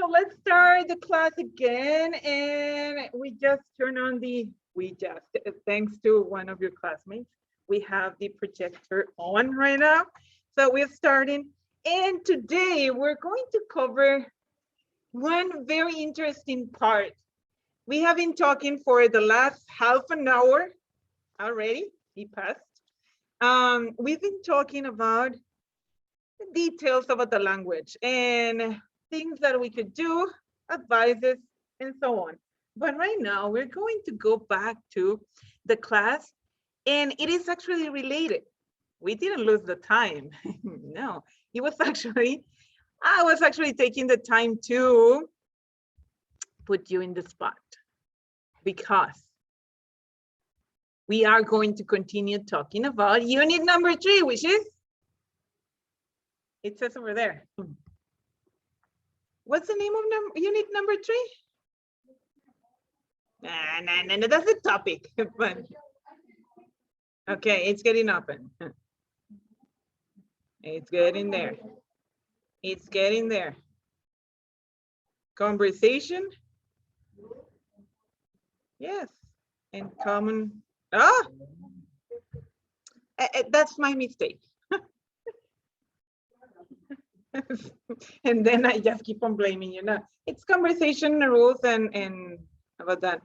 So let's start the class again. And we just turn on thanks to one of your classmates, we have the projector on right now. So we're starting. And today we're going to cover one very interesting part. We have been talking for the last half an hour already, it passed. We've been talking about the details about the language and things that we could do, advices, and so on. But right now, we're going to go back to the class, and it is actually related. We didn't lose the time. No, I was actually taking the time to put you in the spot because we are going to continue talking about unit number 3, which is, it says over there. What's the name of unit number 3? No, that's the topic. Okay, it's getting open. It's getting there. It's getting there. Conversation. Yes, and common. Oh, that's my mistake. And then I just keep on blaming you. No, it's conversation rules and about that.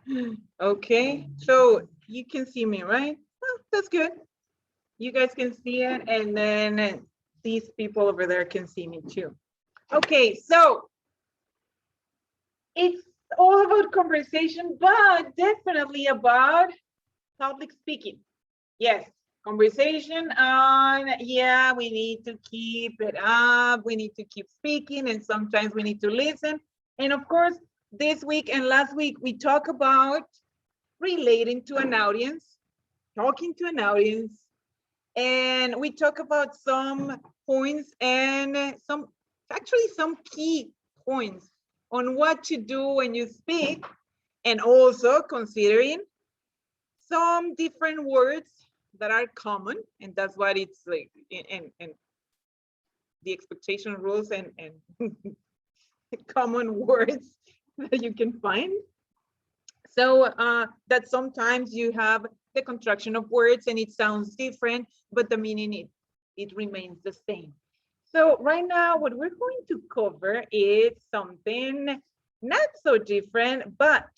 Okay, so you can see me, right? Oh, that's good. You guys can see it, and then these people over there can see me too. Okay, so it's all about conversation, but definitely about public speaking. Yes, conversation on, yeah, we need to keep it up. We need to keep speaking, and sometimes we need to listen. And of course, this week and last week, we talk about relating to an audience, talking to an audience, and we talk about some points and some key points on what to do when you speak, and also considering some different words that are common, and that's what it's like in the expectation rules and common words that you can find. So that sometimes you have the construction of words and it sounds different, but the meaning it remains the same. So right now, what we're going to cover is something not so different, but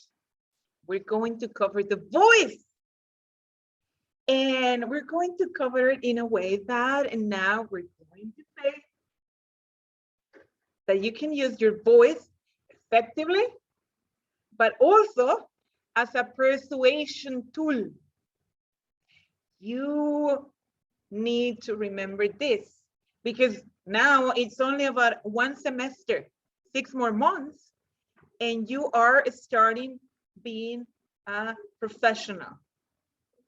we're going to cover the voice. And we're going to cover it in a way that, and now we're going to say that you can use your voice effectively, but also as a persuasion tool. You need to remember this because now it's only about one semester, 6 more months, and you are starting being a professional.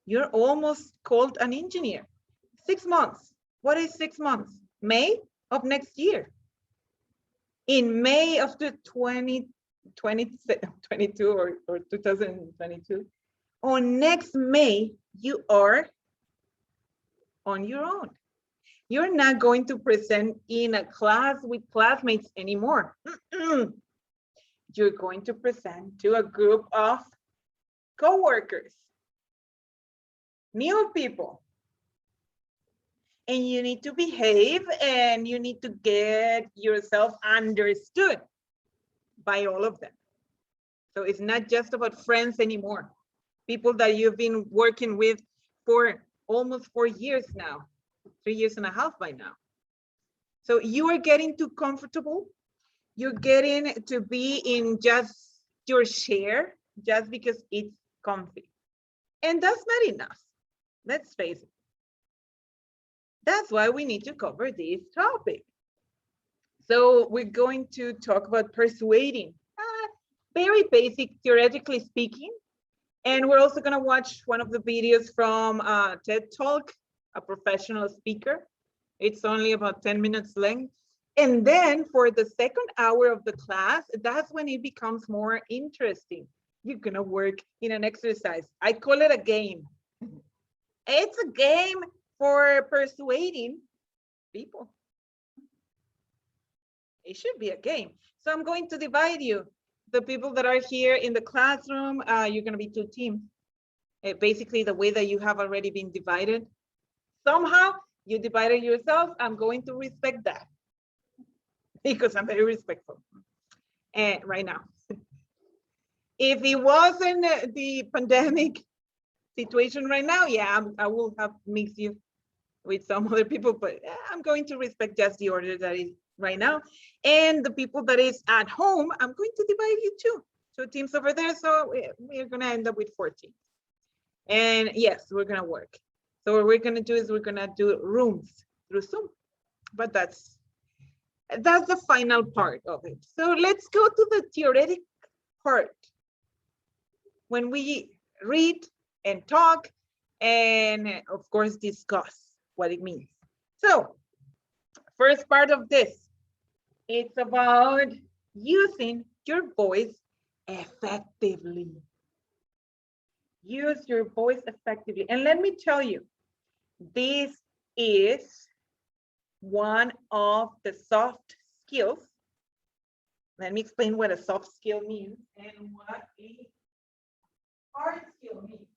You're almost called an engineer. 6 months. What is 6 months? May of next year. In May of the 2022 or 2022, on next May, you are on your own. You're not going to present in a class with classmates anymore. You're going to present to a group of co-workers, new people, and you need to behave and you need to get yourself understood by all of them. So it's not just about friends anymore. People that you've been working with for almost 4 years now, 3.5 years by now. So you are getting too comfortable. You're getting to be in just your share just because it's comfy. And that's not enough. Let's face it. That's why we need to cover this topic. So we're going to talk about persuading, very basic, theoretically speaking. And we're also going to watch one of the videos from TED Talk, a professional speaker. It's only about 10 minutes length. And then for the second hour of the class, that's when it becomes more interesting. You're going to work in an exercise. I call it a game. It's a game for persuading people. It should be a game. So I'm going to divide you. The people that are here in the classroom, you're going to be two teams. Basically, the way that you have already been divided. Somehow you divided yourself. I'm going to respect that because I'm very respectful right now. If it wasn't the pandemic situation right now, yeah, I will have mixed you with some other people, but I'm going to respect just the order that is right now. And the people that is at home, I'm going to divide you two teams over there. So we're going to end up with 4 teams. And yes, we're going to work. So what we're going to do is we're going to do rooms through Zoom, but that's the final part of it. So let's go to the theoretic part. When we read and talk and of course discuss what it means. So first part of this, it's about using your voice effectively. Use your voice effectively. And let me tell you, this is one of the soft skills. Let me explain what a soft skill means and what a hard skill means.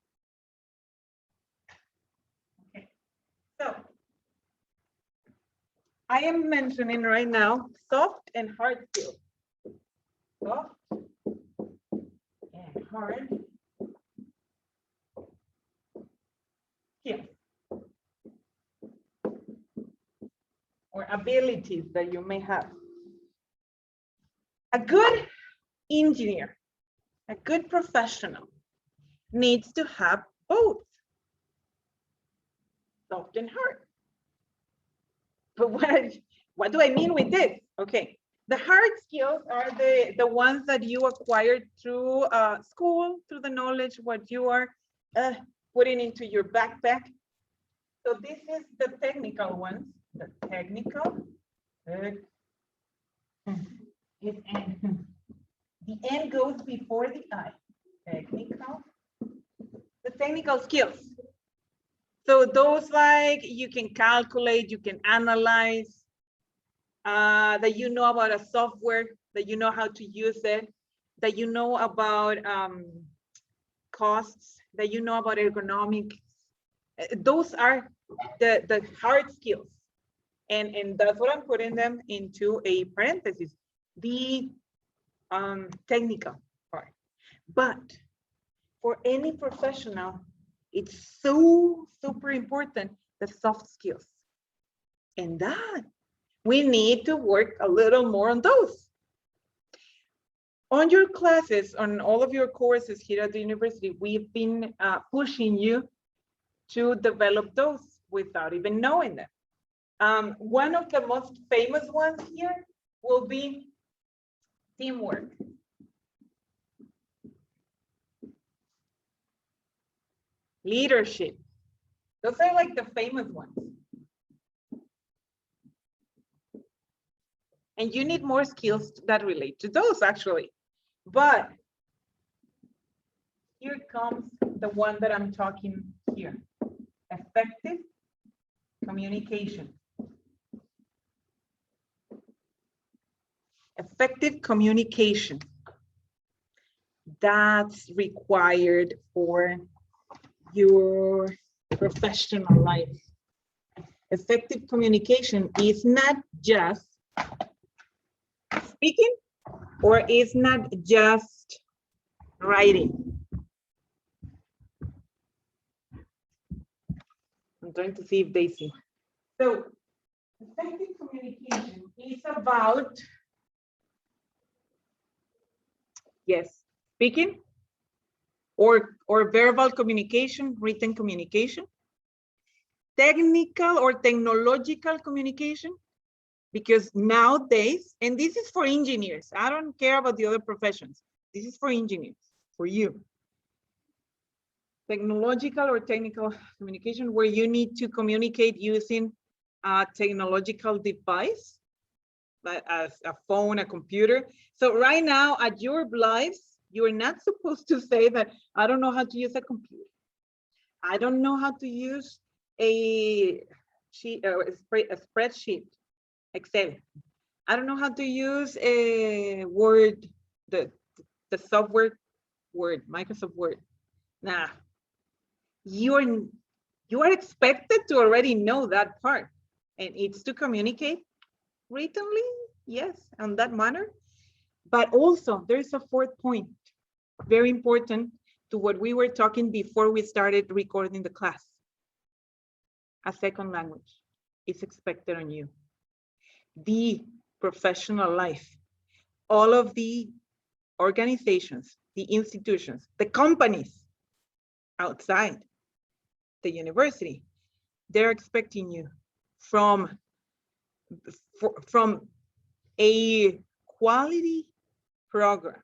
Okay, so I am mentioning right now soft and hard skills. Soft and hard skills or abilities that you may have. A good engineer, a good professional needs to have both soft and hard. But what do I mean with this? Okay, the hard skills are the ones that you acquired through school, through the knowledge, what you are putting into your backpack. So this is the technical ones, the technical. The N goes before the I. Technical. The technical skills. So those like you can calculate, you can analyze, that you know about a software, that you know how to use it, that you know about costs, that you know about ergonomics. Those are the hard skills. And that's what I'm putting them into a parenthesis, the technical part. But for any professional, it's so super important, the soft skills. And that we need to work a little more on those. On your classes, on all of your courses here at the university, we've been pushing you to develop those without even knowing them. One of the most famous ones here will be teamwork. Leadership. Those are like the famous ones. And you need more skills that relate to those actually. But here comes the one that I'm talking here. Effective communication. Effective communication. That's required for your professional life. Effective communication is not just speaking or is not just writing. I'm trying to see if they see. So effective communication is about, yes, speaking or verbal communication, written communication, technical or technological communication, because nowadays, and this is for engineers, I don't care about the other professions. This is for engineers, for you. Technological or technical communication, where you need to communicate using a technological device, like as a phone, a computer. So right now at your lives, you're not supposed to say that I don't know how to use a computer. I don't know how to use a sheet or a spreadsheet, Excel. I don't know how to use a Word, the software Word, Microsoft Word. Nah, you are expected to already know that part, and it's to communicate writtenly, yes, on that manner. But also there's a fourth point, very important to what we were talking before we started recording the class. A second language is expected on you. The professional life, all of the organizations, the institutions, the companies outside the university, they're expecting you from a quality program.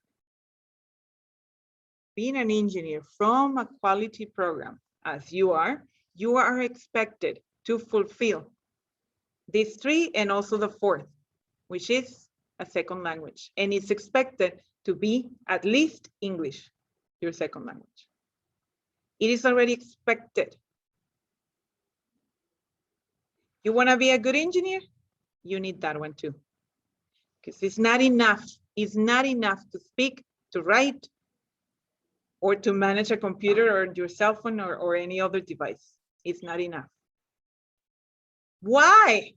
Being an engineer from a quality program, as you are expected to fulfill these three and also the fourth, which is a second language. And it's expected to be at least English, your second language. It is already expected. You want to be a good engineer? You need that one too. Because it's not enough. It's not enough to speak, to write, or to manage a computer or your cell phone or any other device. It's not enough. Why?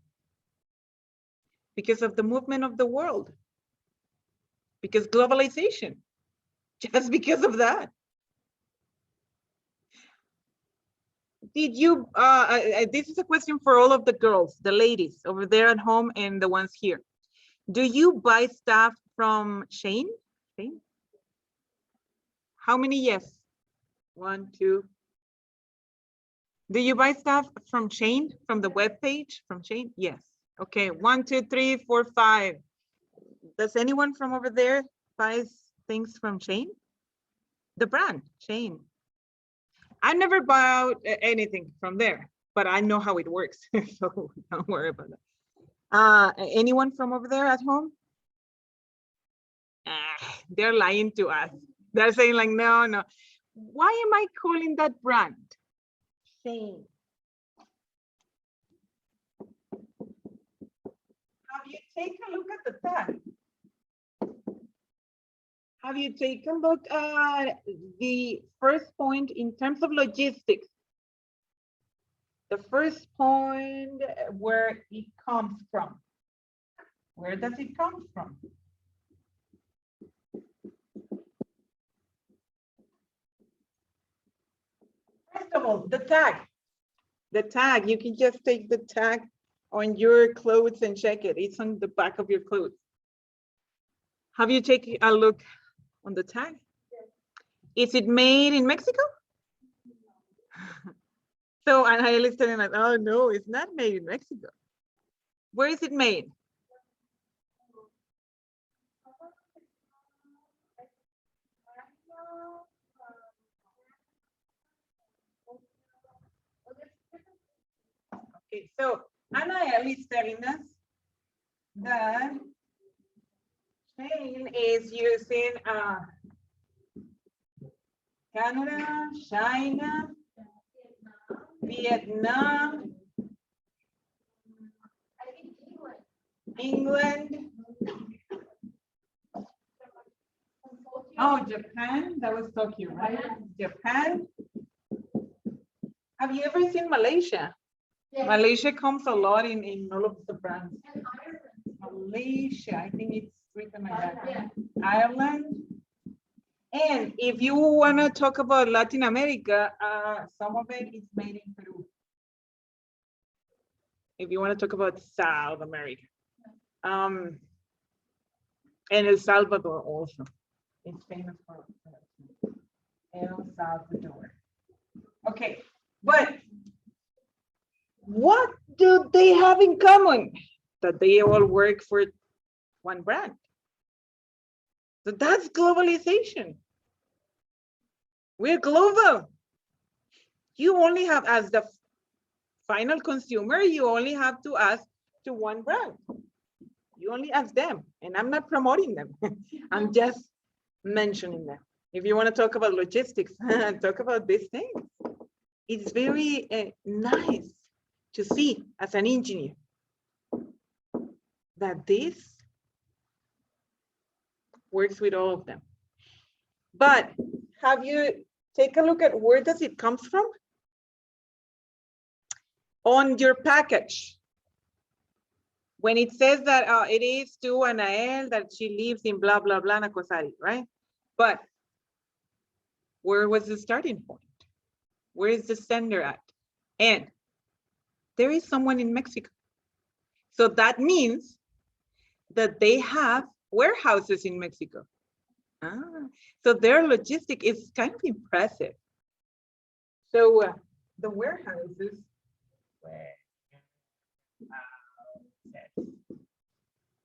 Because of the movement of the world. Because globalization. Just because of that. Did you, this is a question for all of the girls, the ladies over there at home and the ones here. Do you buy stuff from Shane? Shane? How many yes? 1, 2. Do you buy stuff from Shane, from the web page, from Shane? Yes. Okay, 1, 2, 3, 4, 5. Does anyone from over there buy things from Shane? The brand, Shane. I never buy anything from there, but I know how it works, so don't worry about that. Anyone from over there at home? They're lying to us. They're saying like, no, no. Why am I calling that brand? Shane. Have you taken a look at the tag? Have you taken a look at the first point in terms of logistics? The first point where it comes from. Where does it come from? First of all, the tag. The tag, you can just take the tag on your clothes and check it. It's on the back of your clothes. Have you taken a look on the tag? Yes. Is it made in Mexico? So and I listened like, oh no, it's not made in Mexico. Where is it made? Okay, so Anael is telling us that Shane is using Canada, China, Vietnam, England. Oh, Japan, that was Tokyo, right? Japan. Have you ever seen Malaysia? Yeah. Malaysia comes a lot in all of the brands. Malaysia, I think it's written like that. Yeah. Ireland. And if you want to talk about Latin America, some of it is made in Peru. If you want to talk about South America. And El Salvador also. It's famous for El Salvador. Okay, but what do they have in common? That they all work for one brand. So that's globalization. We're global. You only have, as the final consumer, you only have to ask to one brand. You only ask them, and I'm not promoting them. I'm just mentioning them. If you want to talk about logistics, talk about these things. It's very nice to see as an engineer that this works with all of them. But have you take a look at where does it comes from? On your package. When it says that it is to Anael, that she lives in blah, blah, blah, Nacosari, right? But where was the starting point? Where is the sender at? And there is someone in Mexico. So that means that they have warehouses in Mexico. So their logistic is kind of impressive. So the warehouses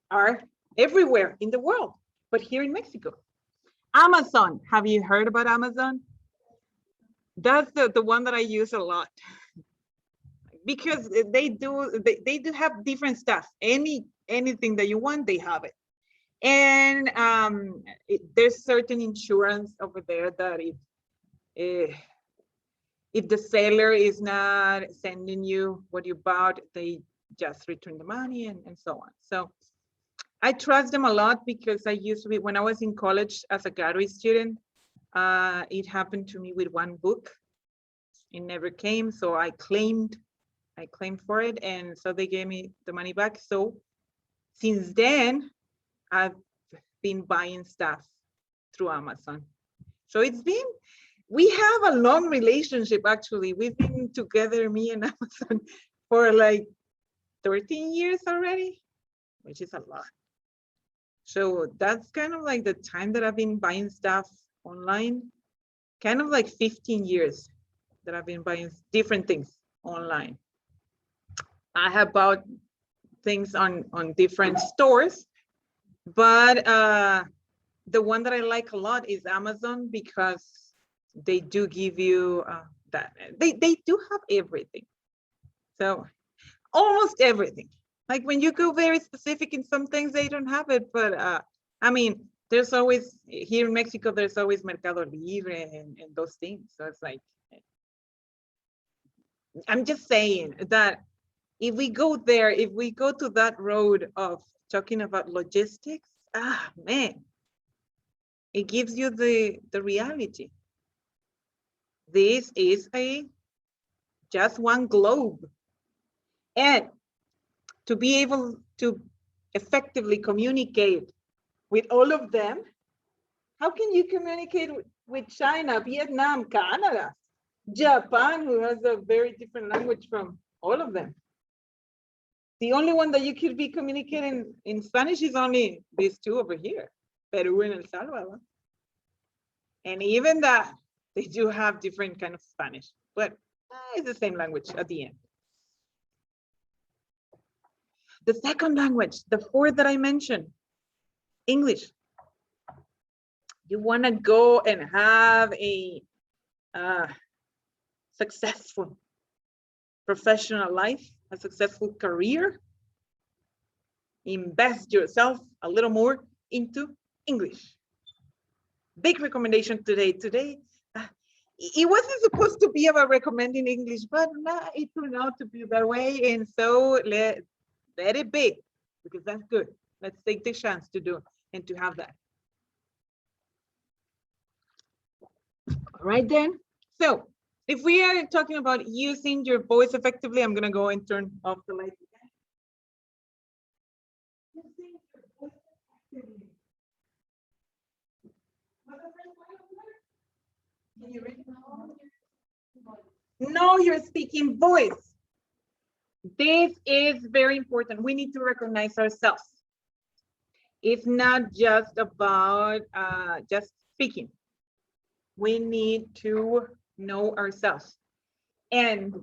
are everywhere in the world, but here in Mexico. Amazon, have you heard about Amazon? That's the one that I use a lot. Because they do have different stuff. Anything that you want, they have it. And there's certain insurance over there that if the seller is not sending you what you bought, they just return the money and so on. So I trust them a lot because I used to be, when I was in college as a graduate student, it happened to me with one book. It never came, so I claimed for it, and so they gave me the money back. So since then, I've been buying stuff through Amazon. So we have a long relationship, actually. We've been together, me and Amazon, for like 13 years already, which is a lot. So that's kind of like the time that I've been buying stuff online, kind of like 15 years that I've been buying different things online. I have bought things on different stores, but the one that I like a lot is Amazon because they do give you that. They do have everything. So almost everything. Like when you go very specific in some things, they don't have it. But I mean, there's always, here in Mexico, there's always Mercado Libre and those things. So it's like, I'm just saying that if we go there, if we go to that road of talking about logistics, man, it gives you the reality. This is just one globe. And to be able to effectively communicate with all of them, how can you communicate with China, Vietnam, Canada, Japan, who has a very different language from all of them? The only one that you could be communicating in Spanish is only these two over here, Peru and El Salvador. And even that, they do have different kind of Spanish, but it's the same language at the end. The second language, the fourth that I mentioned, English. You want to go and have a successful professional life, a successful career, invest yourself a little more into English. Big recommendation today. It wasn't supposed to be about recommending English, but it turned out to be that way. And so let it be, because that's good. Let's take the chance to do and to have that. All right then. So if we are talking about using your voice effectively, I'm gonna go and turn off the light again. Using your voice effectively. Can you read it? No, you're speaking voice. This is very important. We need to recognize ourselves. It's not just about just speaking. We need to know ourselves. And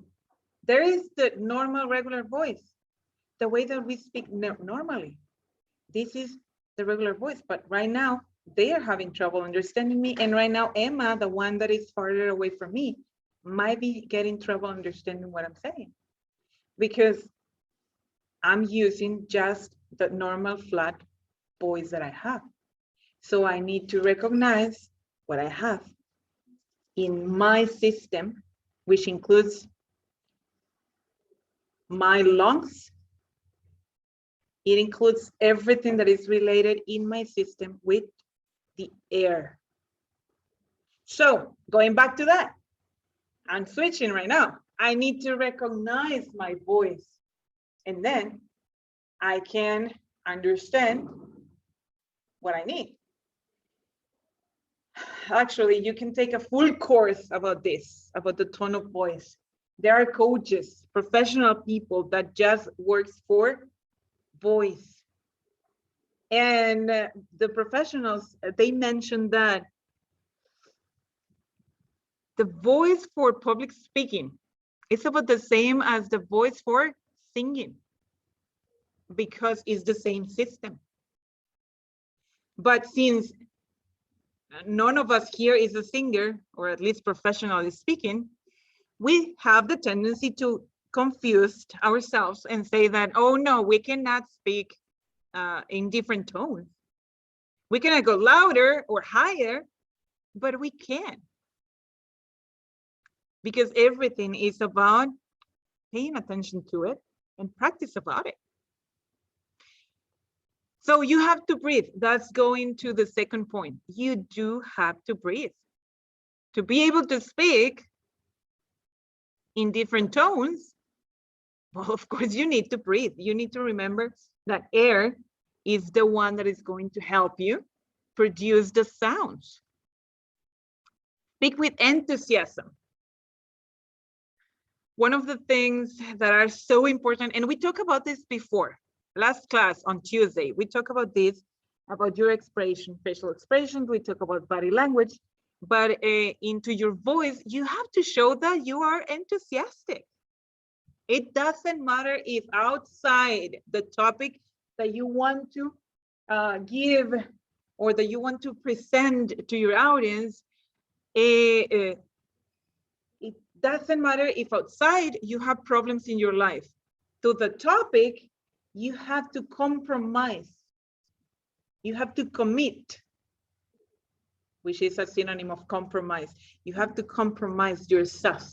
there is the normal, regular voice, the way that we speak normally. This is the regular voice, but right now they are having trouble understanding me. And right now, Emma, the one that is farther away from me, might be getting trouble understanding what I'm saying, because I'm using just the normal flat voice that I have. So I need to recognize what I have in my system, which includes my lungs. It includes everything that is related in my system with the air. So going back to that, I'm switching right now. I need to recognize my voice, and then I can understand what I need. Actually, you can take a full course about this, about the tone of voice. There are coaches, professional people that just works for voice. And the professionals, they mentioned that the voice for public speaking is about the same as the voice for singing, because it's the same system. But since none of us here is a singer, or at least professionally speaking, we have the tendency to confuse ourselves and say that, oh no, we cannot speak in different tones. We cannot go louder or higher, but we can. Because everything is about paying attention to it and practice about it. So you have to breathe. That's going to the second point. You do have to breathe. To be able to speak in different tones, well, of course, you need to breathe. You need to remember that air is the one that is going to help you produce the sounds. Speak with enthusiasm. One of the things that are so important, and we talked about this before, last class on Tuesday, we talked about this, about your expression, facial expressions, we talk about body language, but into your voice, you have to show that you are enthusiastic. It doesn't matter if outside the topic that you want to give or that you want to present to your audience, it doesn't matter if outside you have problems in your life. To the topic, you have to compromise. You have to commit, which is a synonym of compromise. You have to compromise yourself.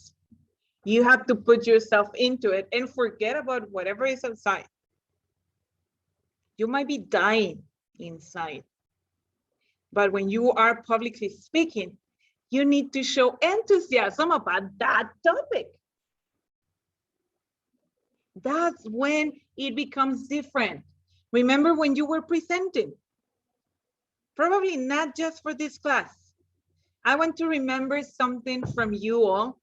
You have to put yourself into it and forget about whatever is outside. You might be dying inside, but when you are publicly speaking, you need to show enthusiasm about that topic. That's when it becomes different. Remember when you were presenting? Probably not just for this class. I want to remember something from you all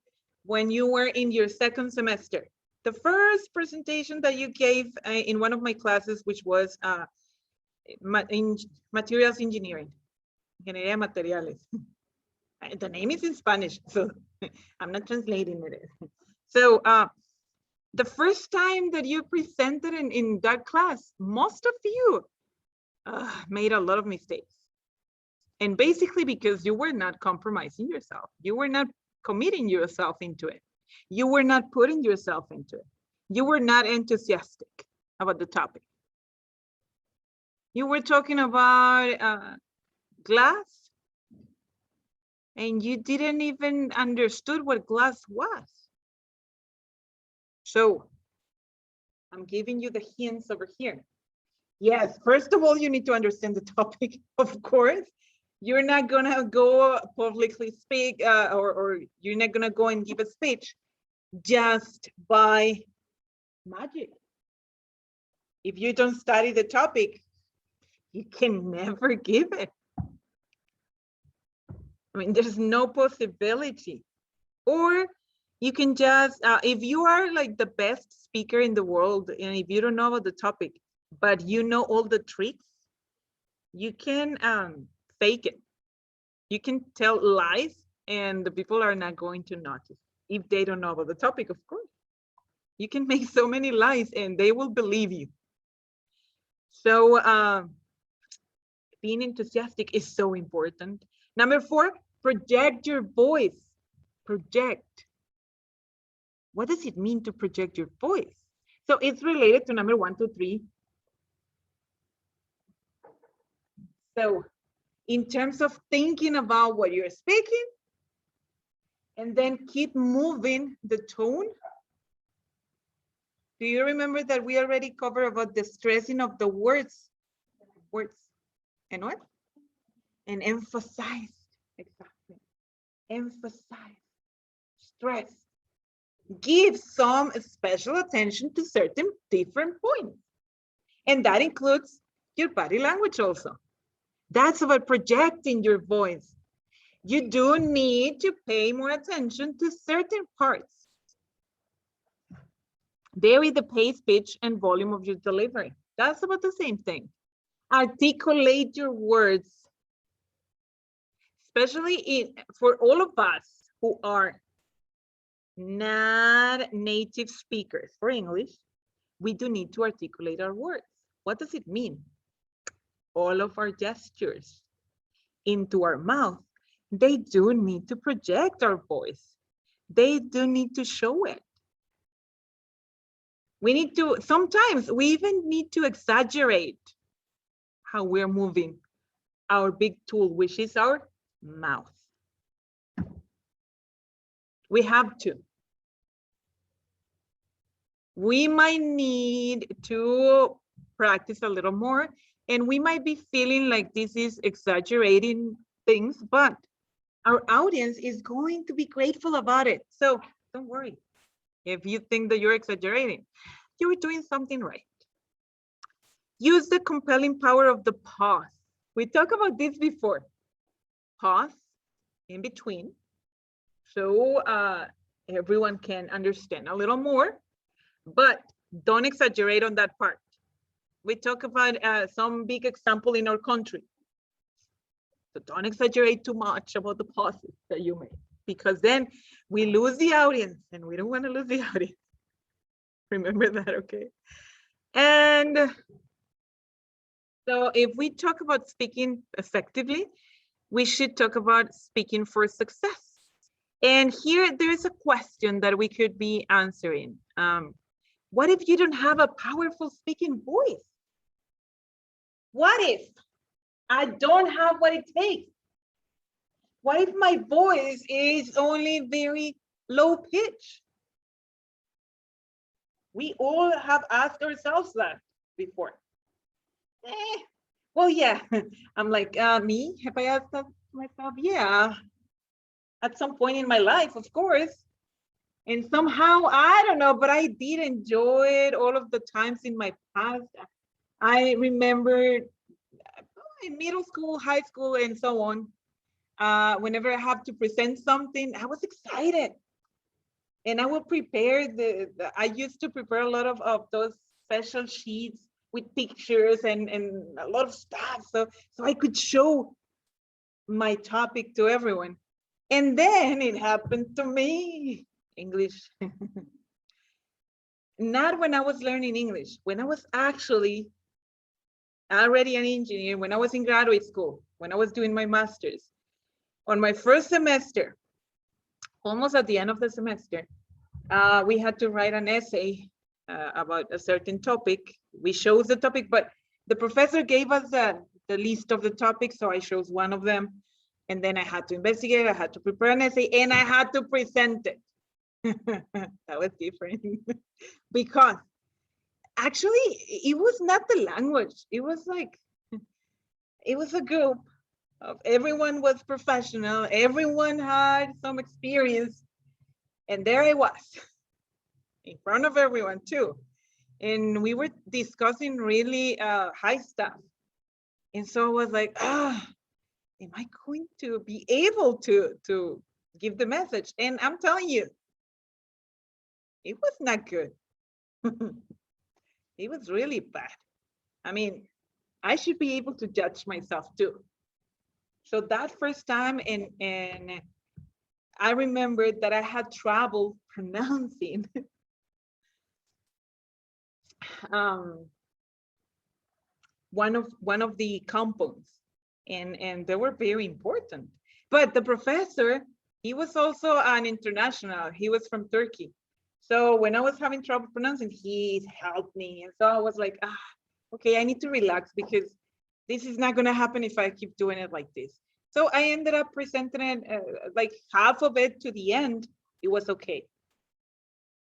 when you were in your second semester. The first presentation that you gave in one of my classes, which was in materials engineering, Ingeniería materiales. The name is in Spanish, so I'm not translating it. So the first time that you presented in that class, most of you made a lot of mistakes. And basically because you were not compromising yourself. You were not committing yourself into it. You were not putting yourself into it. You were not enthusiastic about the topic. You were talking about glass, and you didn't even understood what glass was. So I'm giving you the hints over here. Yes, first of all, you need to understand the topic, of course. You're not gonna go publicly speak or you're not gonna go and give a speech just by magic. If you don't study the topic, you can never give it. I mean, there's no possibility. Or you can just, if you are like the best speaker in the world, and if you don't know about the topic, but you know all the tricks, you can fake it. You can tell lies and the people are not going to notice if they don't know about the topic, of course. You can make so many lies and they will believe you. So being enthusiastic is so important. Number 4, project your voice. Project. What does it mean to project your voice? So it's related to number 1, 2, 3. So in terms of thinking about what you're speaking, and then keep moving the tone. Do you remember that we already covered about the stressing of the words? Words and what? and emphasized. Exactly. Emphasize, stress. Give some special attention to certain different points. And that includes your body language also. That's about projecting your voice. You do need to pay more attention to certain parts. Vary the pace, pitch, and volume of your delivery. That's about the same thing. Articulate your words, especially for all of us who are not native speakers for English. We do need to articulate our words. What does it mean? All of our gestures into our mouth, they do need to project our voice. They do need to show it. We need to, sometimes we even need to exaggerate how we're moving our big tool, which is our mouth. We have to. We might need to practice a little more, and we might be feeling like this is exaggerating things, but our audience is going to be grateful about it. So don't worry. If you think that you're exaggerating, you're doing something right. Use the compelling power of the pause. We talked about this before. Pause in between, so everyone can understand a little more, but don't exaggerate on that part. We talk about some big example in our country. So don't exaggerate too much about the pauses that you make, because then we lose the audience, and we don't want to lose the audience. Remember that, okay? And so if we talk about speaking effectively, we should talk about speaking for success. And here there's a question that we could be answering. What if you don't have a powerful speaking voice? What if I don't have what it takes? What if my voice is only very low pitch? We all have asked ourselves that before. Well, yeah, I'm like, me, have I asked that myself? Yeah, at some point in my life, of course. And somehow, I don't know, but I did enjoy it all of the times in my past. I remember in middle school, high school, and so on, whenever I have to present something, I was excited. And I would prepare I used to prepare a lot of those special sheets with pictures and a lot of stuff. So I could show my topic to everyone. And then it happened to me, English. Not when I was learning English, when I was actually already an engineer, when I was in graduate school, when I was doing my master's. On my first semester, almost at the end of the semester, we had to write an essay about a certain topic. We chose the topic, but the professor gave us the list of the topics, so I chose one of them. And then I had to investigate, I had to prepare an essay, and I had to present it. That was different. Because actually, it was not the language. It was like, it was a group of everyone was professional. Everyone had some experience. And there I was, in front of everyone too. And we were discussing really high stuff. And so I was like, am I going to be able to give the message? And I'm telling you, it was not good. It was really bad. I mean, I should be able to judge myself too. So that first time, and I remembered that I had trouble pronouncing one of the compounds, and they were very important. But the professor, he was also an international. He was from Turkey. So when I was having trouble pronouncing, he helped me. And so I was like, okay, I need to relax, because this is not going to happen if I keep doing it like this. So I ended up presenting it, like half of it to the end. It was okay.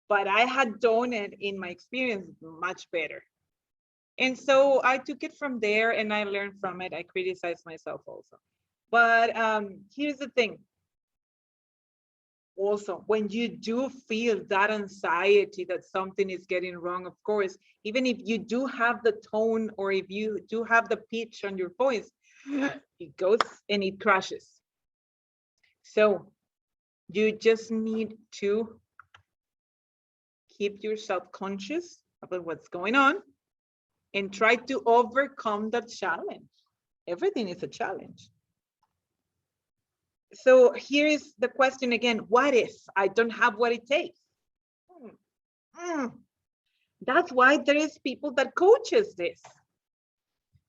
But I had done it in my experience much better. And so I took it from there and I learned from it. I criticized myself also. But here's the thing. Also, when you do feel that anxiety that something is getting wrong, of course, even if you do have the tone or if you do have the pitch on your voice, it goes and it crashes. So you just need to keep yourself conscious about what's going on and try to overcome that challenge. Everything is a challenge. So here is the question again, what if I don't have what it takes? That's why there is people that coaches this.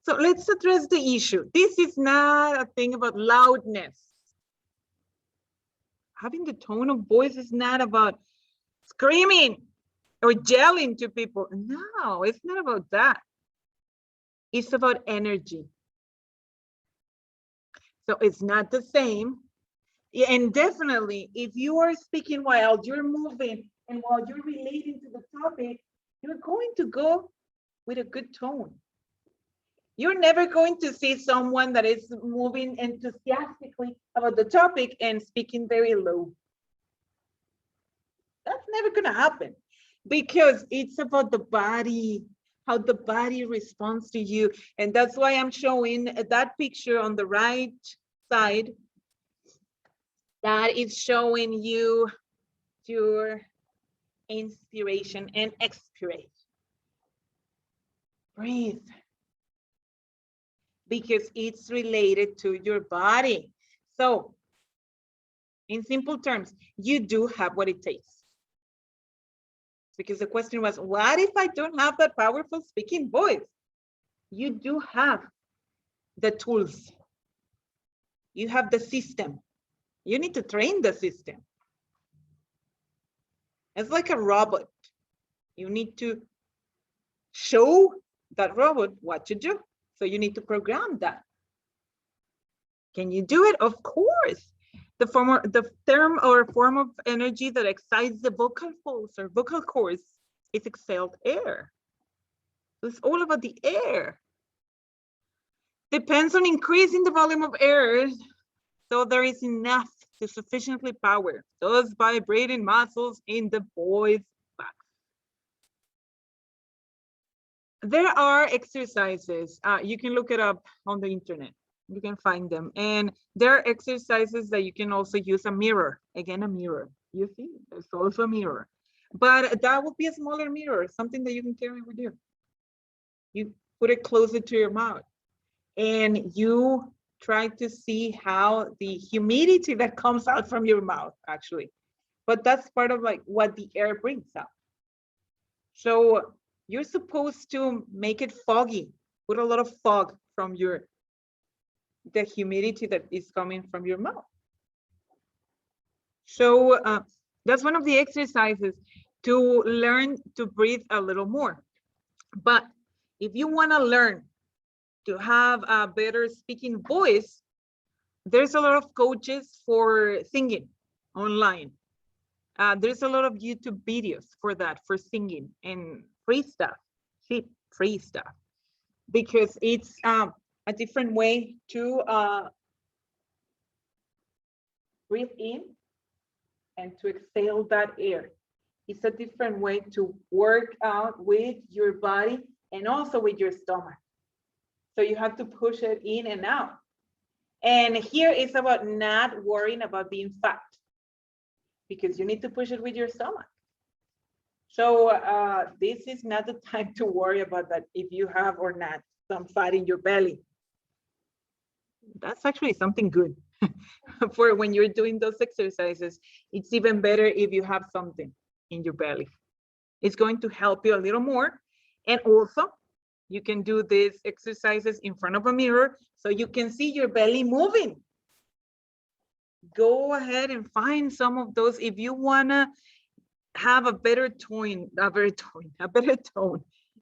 So let's address the issue. This is not a thing about loudness. Having the tone of voice is not about screaming or yelling to people. No, it's not about that. It's about energy. So it's not the same. And definitely, if you are speaking while you're moving and while you're relating to the topic, you're going to go with a good tone. You're never going to see someone that is moving enthusiastically about the topic and speaking very low. That's never going to happen because it's about the body, how the body responds to you. And that's why I'm showing that picture on the right side. That is showing you your inspiration and expiration. Breathe. Because it's related to your body. So, in simple terms, you do have what it takes. Because the question was, what if I don't have that powerful speaking voice? You do have the tools. You have the system. You need to train the system. It's like a robot. You need to show that robot what to do. So you need to program that. Can you do it? Of course. The term or form of energy that excites the vocal folds or vocal cords is exhaled air. So it's all about the air. Depends on increasing the volume of air, so there is enough to sufficiently power those vibrating muscles in the voice box. There are exercises. You can look it up on the internet. You can find them. And there are exercises that you can also use a mirror. Again, a mirror. You see, there's also a mirror. But that would be a smaller mirror, something that you can carry with you. You put it closer to your mouth. And you try to see how the humidity that comes out from your mouth, actually. But that's part of like what the air brings out. So you're supposed to make it foggy, put a lot of fog from the humidity that is coming from your mouth. So that's one of the exercises to learn to breathe a little more. But if you want to learn to have a better speaking voice, there's a lot of coaches for singing online. There's a lot of YouTube videos for that, for singing and free stuff, cheap free stuff, because it's a different way to breathe in and to exhale that air. It's a different way to work out with your body and also with your stomach. So you have to push it in and out. And here it's about not worrying about being fat, because you need to push it with your stomach. So this is not the time to worry about that if you have or not some fat in your belly. That's actually something good for when you're doing those exercises. It's even better if you have something in your belly. It's going to help you a little more. And also, you can do these exercises in front of a mirror so you can see your belly moving. Go ahead and find some of those if you wanna have a better tone,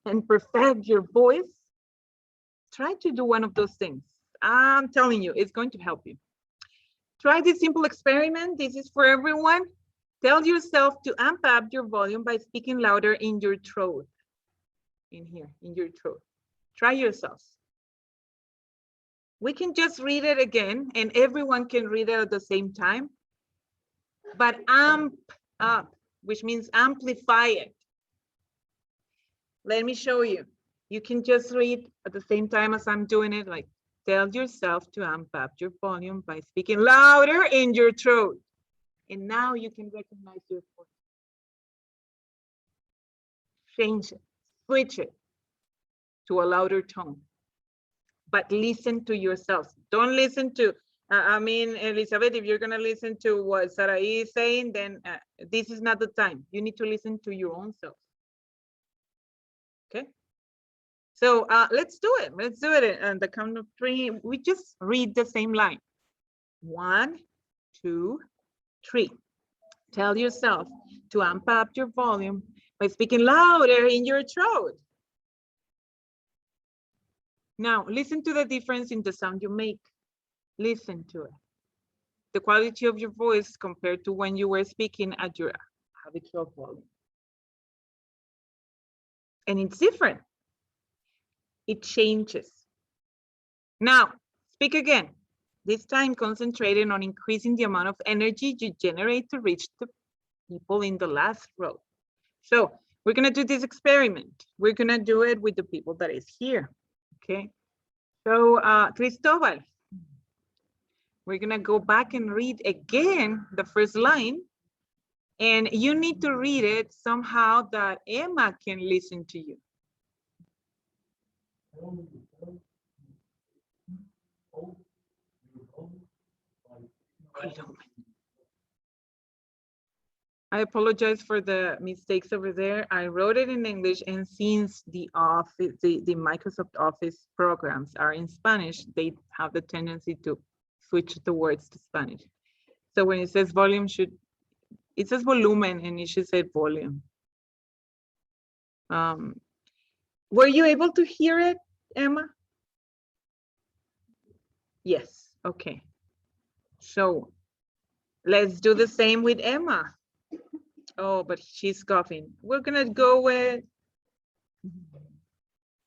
and perfect your voice. Try to do one of those things. I'm telling you, it's going to help you. Try this simple experiment. This is for everyone. Tell yourself to amp up your volume by speaking louder in your throat. In here, in your throat. Try yourselves. We can just read it again and everyone can read it at the same time. But amp up, which means amplify it. Let me show you. You can just read at the same time as I'm doing it, like tell yourself to amp up your volume by speaking louder in your throat. And now you can recognize your voice. Change it, switch it to a louder tone. But listen to yourself. Don't listen to, I mean, Elizabeth, if you're gonna listen to what Sarai is saying, then this is not the time. You need to listen to your own self. Okay? So let's do it. Let's do it on the count of 3. We just read the same line. 1, 2, 3. Tell yourself to amp up your volume by speaking louder in your throat. Now, listen to the difference in the sound you make. Listen to it. The quality of your voice compared to when you were speaking at your habitual volume. And it's different. It changes. Now, speak again. This time concentrating on increasing the amount of energy you generate to reach the people in the last row. So we're gonna do this experiment. We're gonna do it with the people that is here, okay? So Cristobal, we're gonna go back and read again the first line, and you need to read it somehow that Emma can listen to you. I apologize for the mistakes over there. I wrote it in English, and since the office, the Microsoft Office programs are in Spanish, they have the tendency to switch the words to Spanish. So when it says volume, it says volumen, and it should say volume. Were you able to hear it, Emma? Yes, okay. So let's do the same with Emma. Oh, but she's coughing. We're gonna go with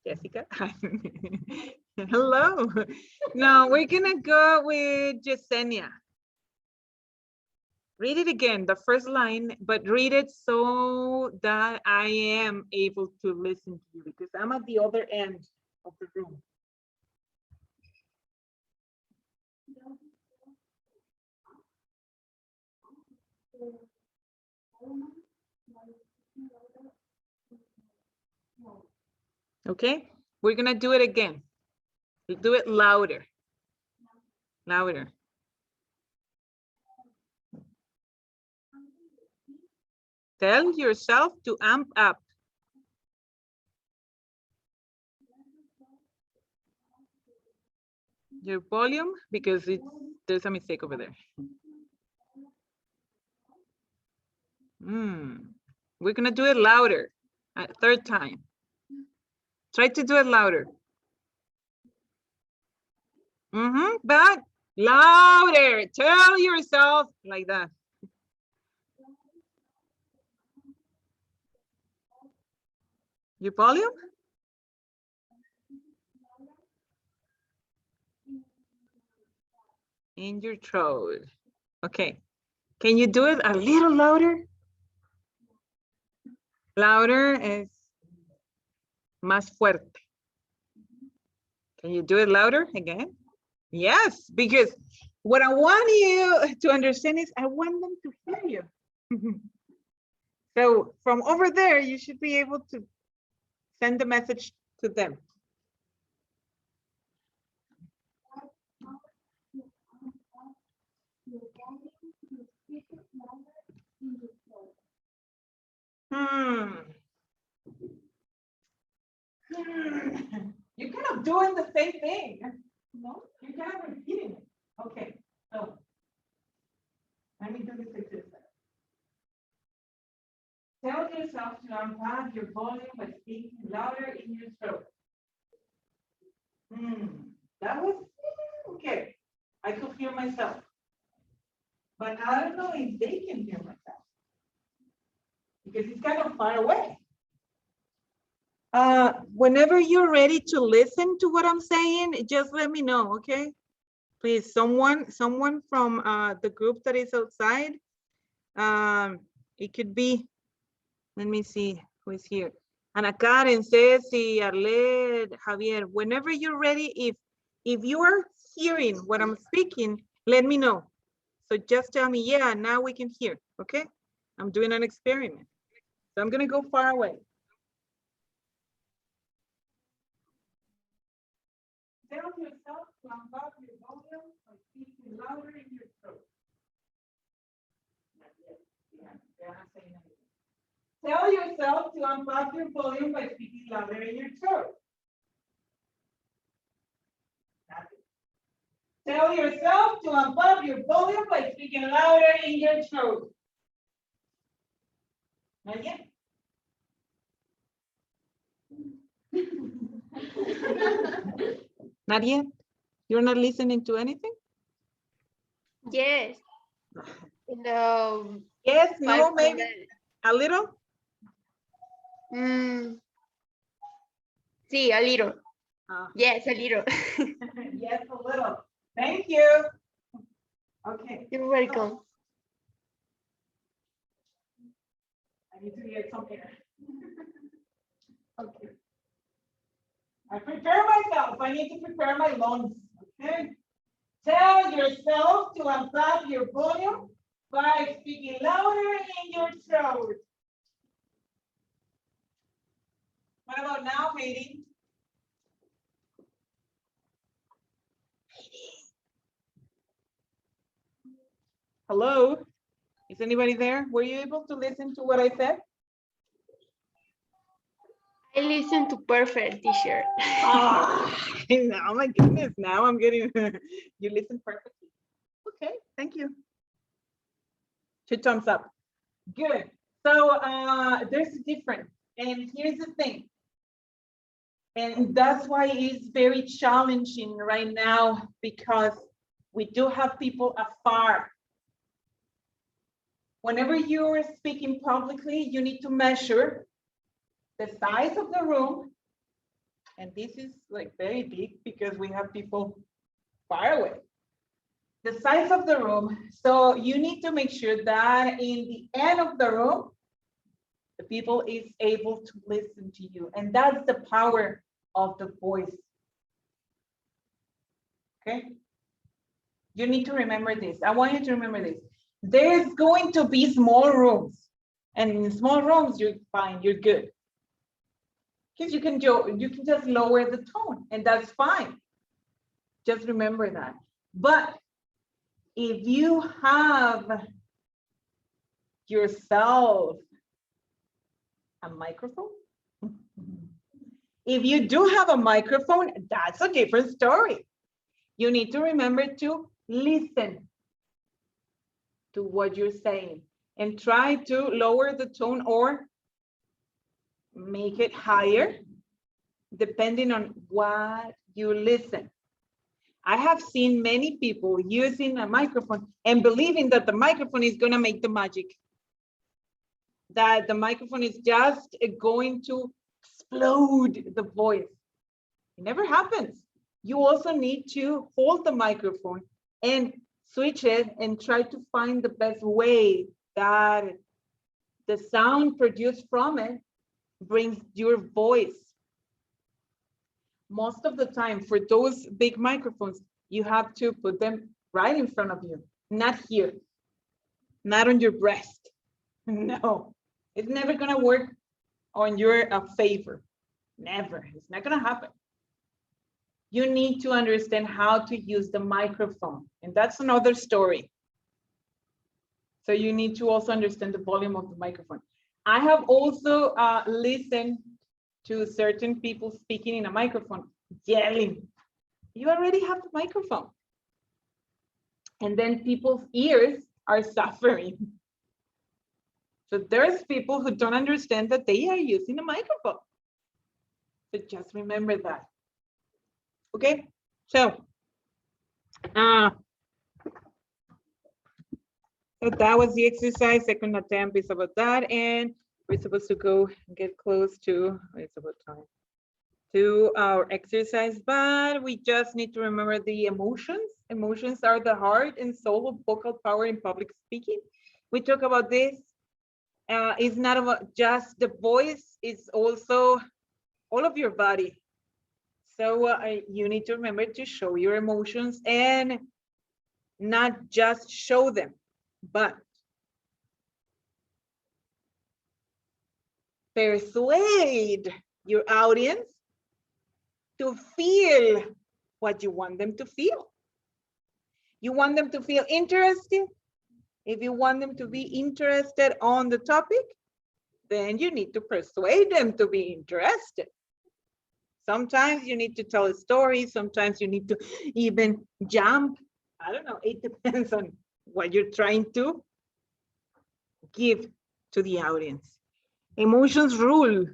Jessica. Hello. No, we're gonna go with Yesenia. Read it again, the first line, but read it so that I am able to listen to you because I'm at the other end of the room. Okay, we're gonna do it again. We'll do it louder. Louder. Tell yourself to amp up. Your volume, because there's a mistake over there. We're gonna do it louder. Third time. Try to do it louder. But louder. Tell yourself like that. Your volume? In your throat. Okay. Can you do it a little louder? Louder is más fuerte. Can you do it louder again? Yes, because what I want you to understand is I want them to hear you. So from over there, you should be able to send the message to them. You're kind of doing the same thing. No, you're kind of repeating it. Okay, so let me do this exercise. Tell yourself to unplug your volume by speaking louder in your throat. That was okay. I could hear myself. But I don't know if they can hear myself. Because it's kind of far away. Whenever you're ready to listen to what I'm saying, just let me know, okay? Please, someone from the group that is outside. It could be, let me see who is here. Ana Karen, Ceci, Arlette, Javier, whenever you're ready, if you are hearing what I'm speaking, let me know. So just tell me, yeah, now we can hear, okay? I'm doing an experiment. So I'm gonna go far away. Tell yourself to unlock your volume by speaking louder in your throat. Not yet. Yeah, they're not saying anything. Tell yourself to unlock your volume by speaking louder in your throat. Tell yourself to unplug your volume by speaking louder in your throat. Not yet. Not yet. You're not listening to anything? Yes. No. Yes, no, maybe a little. Sí, a little. Yes, a little. Yes, a little. Thank you. Okay. You're welcome. I need to get some air. Okay. I prepare myself. I need to prepare my lungs. Okay. Tell yourself to unplug your volume by speaking louder in your throat. What about now, Katie? Hello? Is anybody there? Were you able to listen to what I said? I listen to perfect, teacher. Oh my goodness, now I'm getting, you listen perfectly. Okay, thank you. 2 thumbs up. Good. So there's a difference. And here's the thing. And that's why it's very challenging right now, because we do have people afar. Whenever you're speaking publicly, you need to measure the size of the room. And this is like very big because we have people far away. The size of the room. So you need to make sure that in the end of the room, the people is able to listen to you. And that's the power of the voice. Okay. You need to remember this. I want you to remember this. There's going to be small rooms. And in small rooms, you're fine, you're good. Because you can just lower the tone, and that's fine. Just remember that. But if you have yourself a microphone, if you do have a microphone, that's a different story. You need to remember to listen to what you're saying and try to lower the tone or make it higher, depending on what you listen. I have seen many people using a microphone and believing that the microphone is going to make the magic, that the microphone is just going to explode the voice. It never happens. You also need to hold the microphone and switch it and try to find the best way that the sound produced from it brings your voice. Most of the time for those big microphones, you have to put them right in front of you, not here, not on your breast. No, it's never gonna work on your favor. Never, it's not gonna happen. You need to understand how to use the microphone, and that's another story. So you need to also understand the volume of the microphone. I have also listened to certain people speaking in a microphone, yelling. You already have the microphone. And then people's ears are suffering. So there's people who don't understand that they are using a microphone. So just remember that. Okay, so that was the exercise. Second attempt is about that. And we're supposed to go and get close to, it's about time, to our exercise, but we just need to remember the emotions. Emotions are the heart and soul of vocal power in public speaking. We talk about this. It's not about just the voice, it's also all of your body. So you need to remember to show your emotions and not just show them, but persuade your audience to feel what you want them to feel. You want them to feel interested. If you want them to be interested on the topic, then you need to persuade them to be interested. Sometimes you need to tell a story. Sometimes you need to even jump. I don't know. It depends on what you're trying to give to the audience. Emotions rule.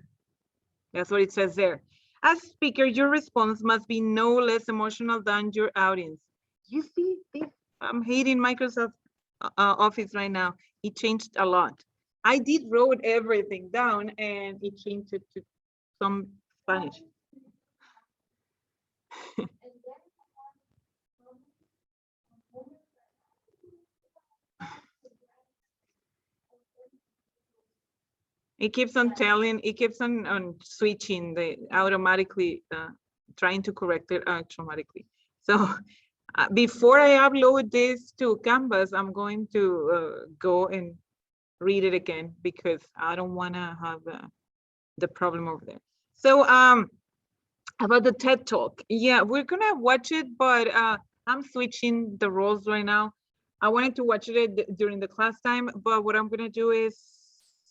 That's what it says there. As speaker, your response must be no less emotional than your audience. You see this? I'm hating Microsoft Office right now. It changed a lot. I did wrote everything down and it changed it to some Spanish. It keeps on telling, it keeps on switching, the automatically trying to correct it automatically. So before I upload this to Canvas, I'm going to go and read it again because I don't want to have the problem over there. So about the TED Talk, yeah, we're gonna watch it, but I'm switching the roles right now. I wanted to watch it during the class time, but what I'm gonna do is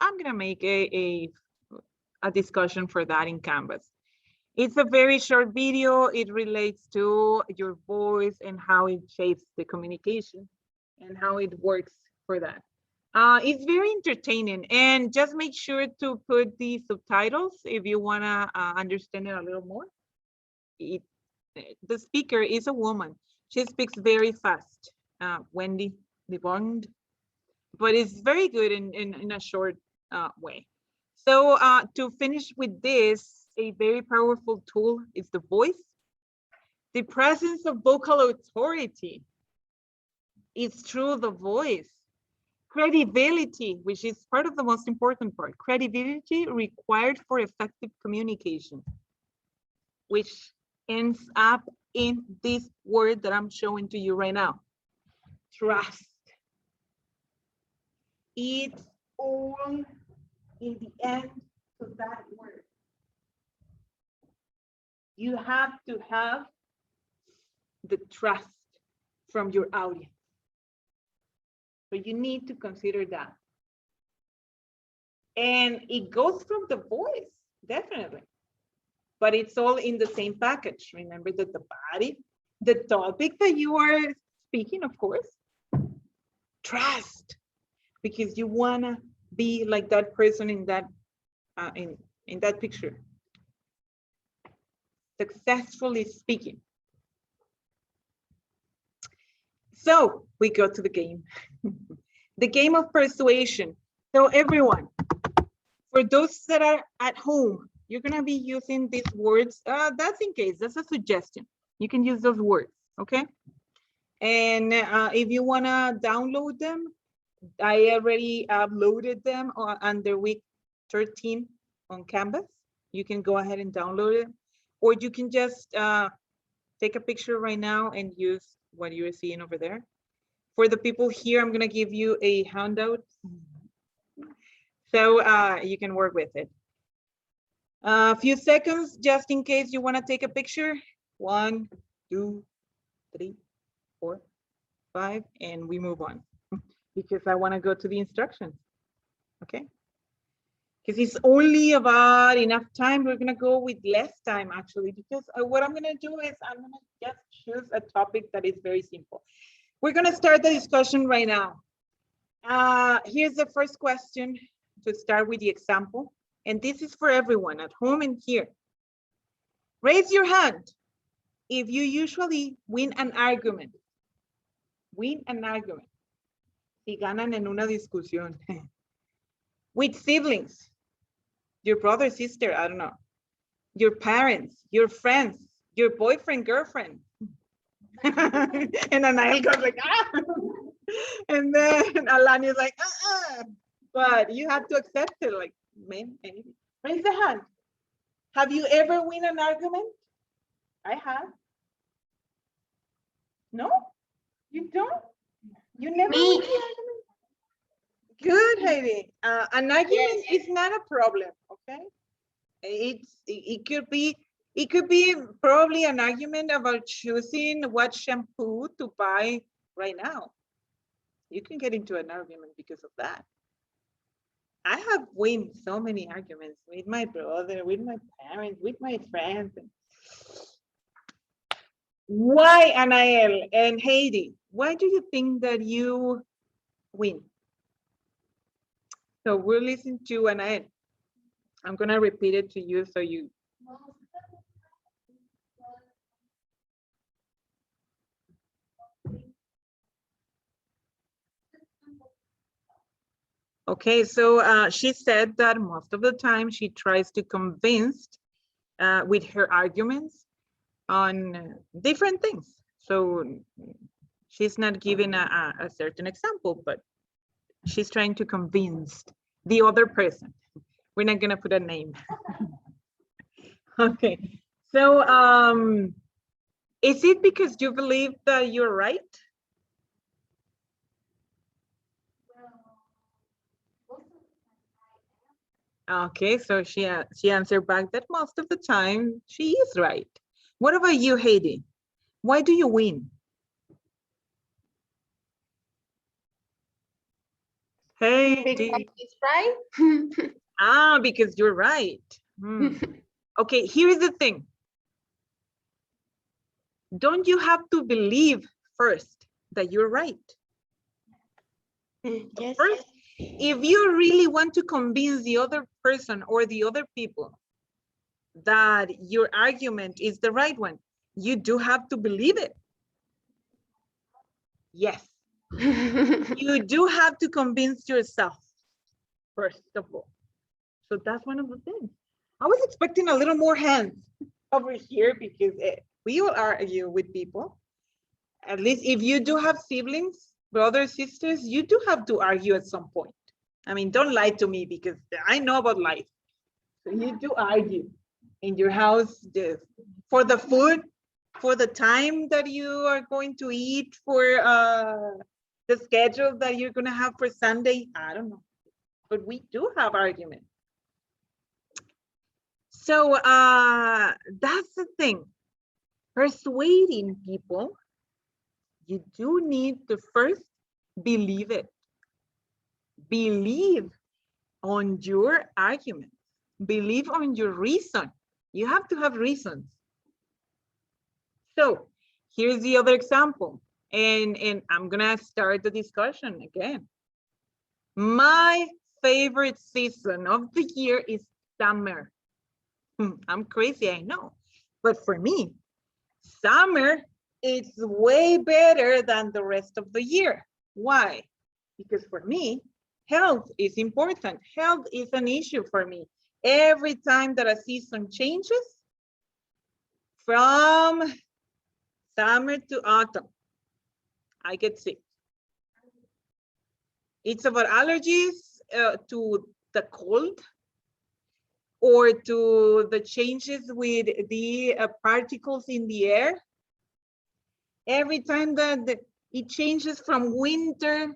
I'm gonna make a discussion for that in Canvas. It's a very short video. It relates to your voice and how it shapes the communication and how it works for that. It's very entertaining, and just make sure to put the subtitles if you wanna understand it a little more. The speaker is a woman. She speaks very fast, Wendy Lebond, but it's very good in a short way. So to finish with this, a very powerful tool is the voice. The presence of vocal authority is through the voice. Credibility, which is part of the most important part. Credibility required for effective communication, which ends up in this word that I'm showing to you right now. Trust. It's all in the end to that word. You have to have the trust from your audience. So you need to consider that. And it goes from the voice, definitely. But it's all in the same package. Remember that the body, the topic that you are speaking, of course, trust, because you wanna be like that person in that in that picture. Successfully speaking. So we go to the game. The game of persuasion. So everyone, for those that are at home, you're gonna be using these words. That's in case, that's a suggestion. You can use those words, okay? And if you wanna download them, I already uploaded them under week 13 on Canvas. You can go ahead and download it, or you can just take a picture right now and use what you're seeing over there. For the people here, I'm gonna give you a handout, so you can work with it. A few seconds, just in case you wanna take a picture. 1, 2, 3, 4, 5, and we move on because I wanna go to the instructions, okay? Because it's only about enough time. We're gonna go with less time actually, because what I'm gonna do is I'm gonna just choose a topic that is very simple. We're gonna start the discussion right now. Here's the first question to start with the example. And this is for everyone at home and here. Raise your hand if you usually win an argument. Win an argument. Si ganan en una discusión. With siblings. your brother, sister, I don't know, your parents, your friends, your boyfriend, girlfriend. And Anael goes like, ah. And then Alani is like, but you have to accept it, like, man, raise the hand. Have you ever win an argument? I have. No, you don't. You never Me. win an argument. Good, Heidi. An argument is not a problem. Okay, it could be probably an argument about choosing what shampoo to buy right now. You can get into an argument because of that. I have won so many arguments with my brother, with my parents, with my friends. Why, Anael and Heidi, why do you think that you win? So we'll listen to Anael. I'm gonna repeat it to you so you. Okay, so she said that most of the time she tries to convince with her arguments on different things. So she's not giving a certain example, but she's trying to convince the other person. We're not gonna put a name. Okay, so is it because you believe that you're right? Okay, so she answered back that most of the time she is right. What about you, Heidi? Why do you win? Heidi. Because it's right. Because you're right. Okay, here's the thing. Don't you have to believe first that you're right? Yes. First, if you really want to convince the other person or the other people that your argument is the right one, you do have to believe it. Yes. You do have to convince yourself, first of all. So that's one of the things. I was expecting a little more hands over here because we will argue with people. At least if you do have siblings, brothers, sisters, you do have to argue at some point. I mean, don't lie to me because I know about life. So you do argue in your house for the food, for the time that you are going to eat, for the schedule that you're going to have for Sunday. I don't know, but we do have arguments. So that's the thing. Persuading people, you do need to first believe it. Believe on your argument. Believe on your reason. You have to have reasons. So here's the other example. And I'm gonna start the discussion again. My favorite season of the year is summer. I'm crazy, I know. But for me, summer is way better than the rest of the year. Why? Because for me, health is important. Health is an issue for me. Every time that a season changes, from summer to autumn, I get sick. It's about allergies to the cold or to the changes with the particles in the air. Every time that it changes from winter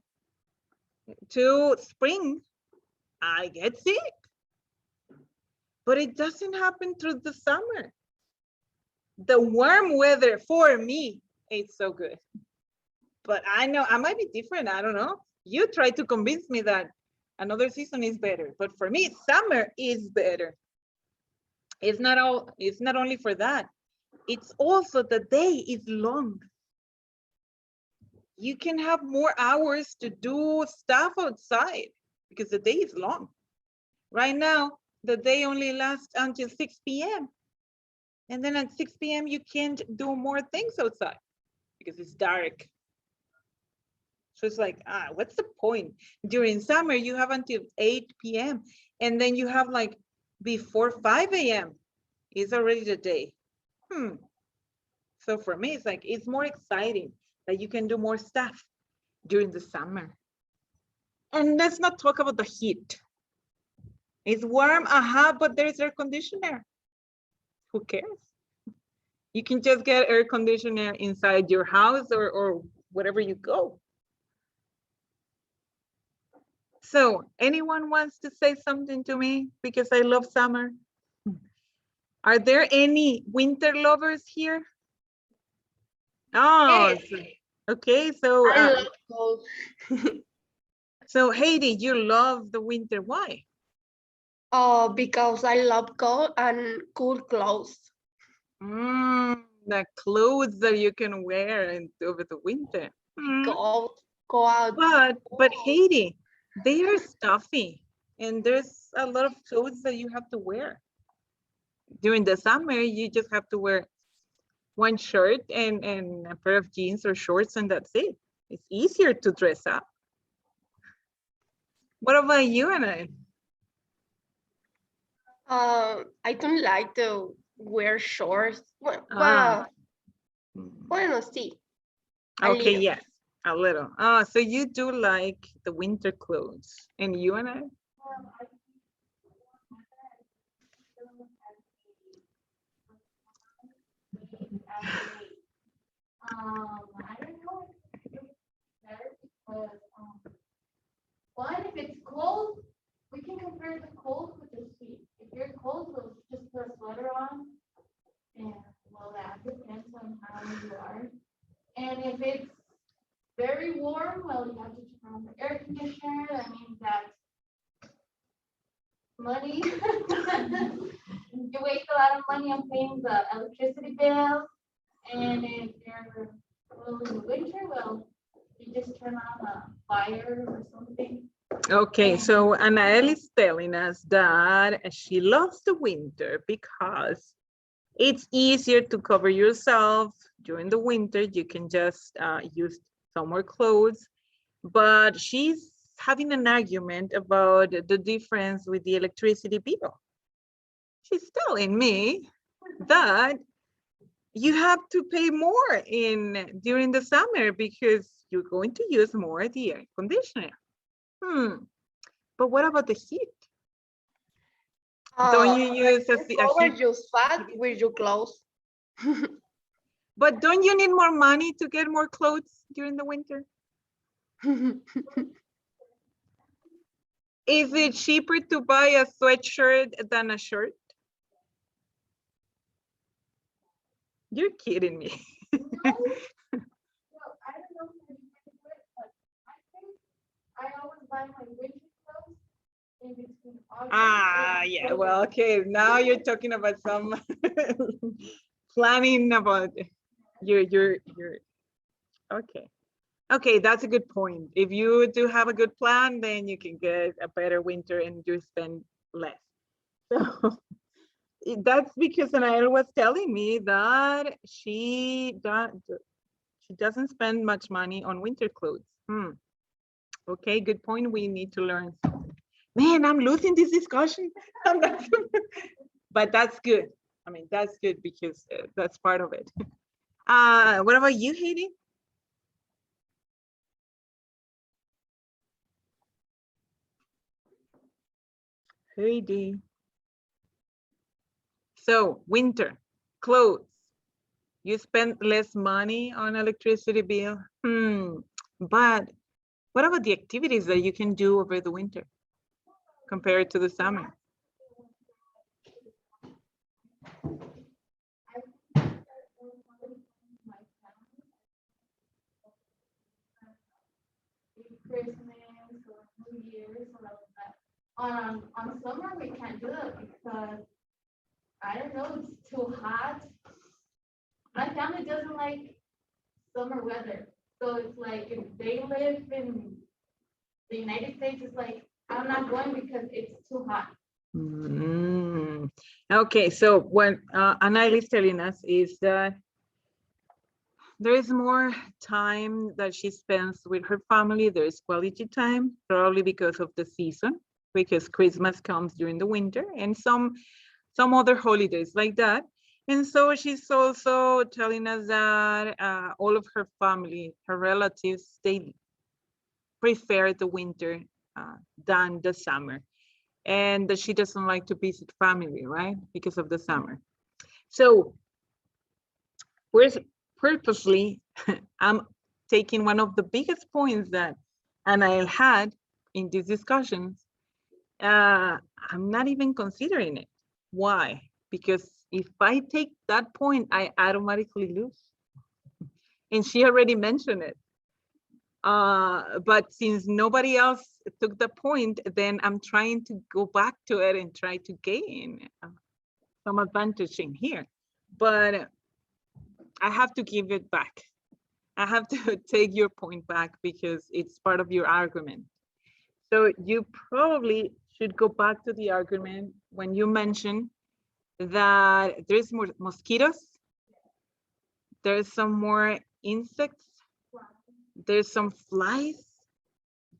to spring, I get sick. But it doesn't happen through the summer. The warm weather for me is so good. But I know I might be different, I don't know. You try to convince me that another season is better, but for me, summer is better. It's not only for that. It's also the day is long. You can have more hours to do stuff outside because the day is long. Right now, the day only lasts until 6 p.m. And then at 6 p.m. you can't do more things outside because it's dark. So it's like, what's the point? During summer, you have until 8 p.m. And then you have like before 5 a.m. is already the day. So for me, it's like, it's more exciting that you can do more stuff during the summer. And let's not talk about the heat. It's warm, but there's air conditioner. Who cares? You can just get air conditioner inside your house or wherever you go. So anyone wants to say something to me because I love summer? Are there any winter lovers here? Oh, okay. So, I love cold. so Heidi, you love the winter. Why? Oh, because I love cold and cool clothes. The clothes that you can wear over the winter. Go out. But Heidi, they are stuffy, and there's a lot of clothes that you have to wear. During the summer, you just have to wear one shirt and a pair of jeans or shorts, and that's it. It's easier to dress up. What about you, Anna? I don't like to wear shorts. Bueno, sí. Okay, yes, a little. So you do like the winter clothes. And you, Anna? I don't know if it's better because one, if it's cold, we can compare the cold with the heat. If you're cold, we'll just put a sweater on, and well, that depends on how you are. And if it's very warm, well, you have to turn on the air conditioner. That means that money. You waste a lot of money on paying the electricity bill. And if you're in the winter, well, you just turn on a fire or something. Okay, so Anael is telling us that she loves the winter because it's easier to cover yourself during the winter. You can just use summer clothes, but she's having an argument about the difference with the electricity bill. She's telling me that you have to pay more during the summer because you're going to use more the air conditioner. But what about the heat? Don't you use a heat? Use fat with your clothes. But don't you need more money to get more clothes during the winter? Is it cheaper to buy a sweatshirt than a shirt? You're kidding me. Well, I don't know if you can do it, but I think I always buy my winter clothes in between August. Yeah, well, okay. Now you're talking about some planning about your okay. Okay, that's a good point. If you do have a good plan, then you can get a better winter and you spend less. So that's because Anael was telling me that she doesn't spend much money on winter clothes. Okay, good point. We need to learn something. Man, I'm losing this discussion. But that's good. I mean, that's good because that's part of it. What about you, Heidi? Heidi. So winter, clothes. You spend less money on electricity bill. But what about the activities that you can do over the winter compared to the summer? Christmas or New Year's or like that. On summer we can't do it because I don't know, it's too hot. My family doesn't like summer weather. So it's like if they live in the United States, it's like I'm not going because it's too hot. Okay, so what Anna is telling us is that there is more time that she spends with her family. There is quality time, probably because of the season. because Christmas comes during the winter and some other holidays like that. And so she's also telling us that all of her family, her relatives, they prefer the winter than the summer, and that she doesn't like to visit family, right? Because of the summer. So purposely, I'm taking one of the biggest points that Anael had in these discussions. I'm not even considering it. Why? Because if I take that point, I automatically lose. And she already mentioned it. But since nobody else took the point, then I'm trying to go back to it and try to gain some advantage in here. But I have to give it back. I have to take your point back because it's part of your argument. So you probably should go back to the argument when you mention that there's more mosquitoes, there's some more insects, there's some flies,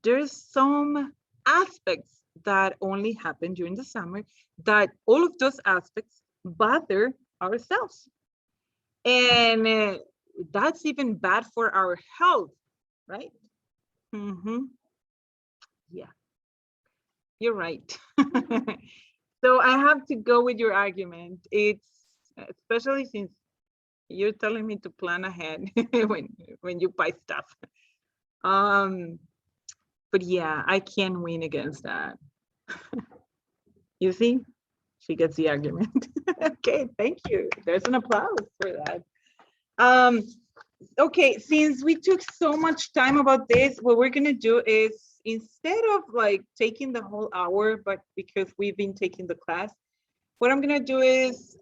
there's some aspects that only happen during the summer, that all of those aspects bother ourselves. And that's even bad for our health, right? Yeah, you're right. So I have to go with your argument. It's especially since you're telling me to plan ahead when you buy stuff. But yeah, I can win against that. You see, she gets the argument. Okay, thank you. There's an applause for that. Okay, since we took so much time about this, what we're gonna do is, instead of like taking the whole hour, but because we've been taking the class, what I'm gonna do is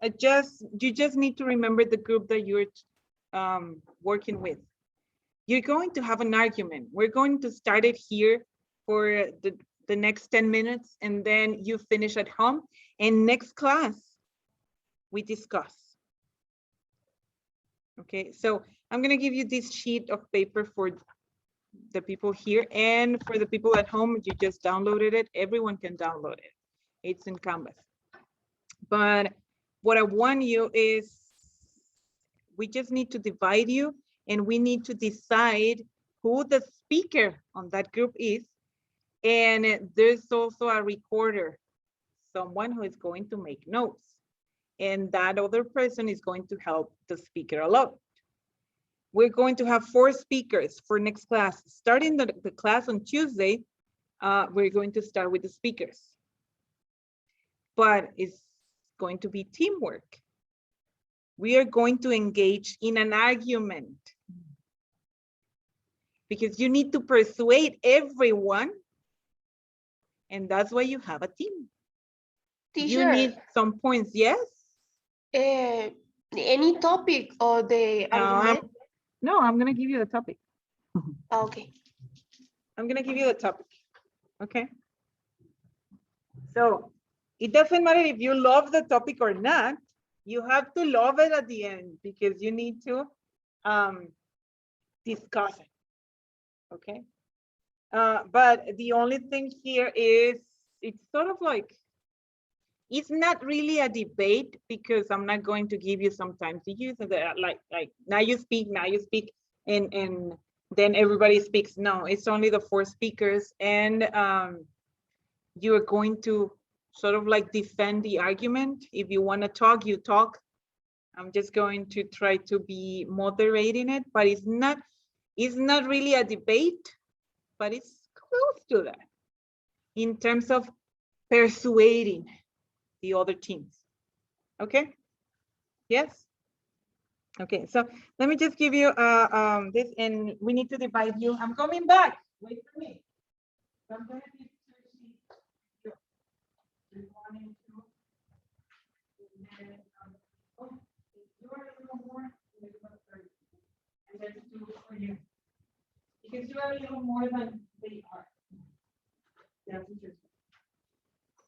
you just need to remember the group that you're working with. You're going to have an argument. We're going to start it here for the next 10 minutes, and then you finish at home, and next class we discuss. Okay, so I'm gonna give you this sheet of paper for the people here, and for the people at home, you just downloaded it. Everyone can download it. It's in Canvas. But what I want you is, we just need to divide you, and we need to decide who the speaker on that group is. And there's also a recorder, someone who is going to make notes. And that other person is going to help the speaker a lot. We're going to have 4 speakers for next class. Starting the class on Tuesday, we're going to start with the speakers. But it's going to be teamwork. We are going to engage in an argument, because you need to persuade everyone, and that's why you have a team. Teacher, You need some points, yes? Any topic or the argument? No, I'm gonna give you the topic. Okay. I'm gonna give you the topic, okay? So it doesn't matter if you love the topic or not, you have to love it at the end, because you need to discuss it, okay? But the only thing here is, it's sort of like, it's not really a debate, because I'm not going to give you some time to use it, like now you speak, and then everybody speaks. No, it's only the 4 speakers, and you are going to sort of like defend the argument. If you want to talk, you talk. I'm just going to try to be moderating it, but it's not really a debate, but it's close to that in terms of persuading the other teams. Okay? Yes? Okay, so let me just give you this, and we need to divide you. I'm coming back. Wait for me. So I'm going to give you 1 and 2. And then, oh, you are a little more, and then 2 for you. Because you are a little more than they are. That's interesting.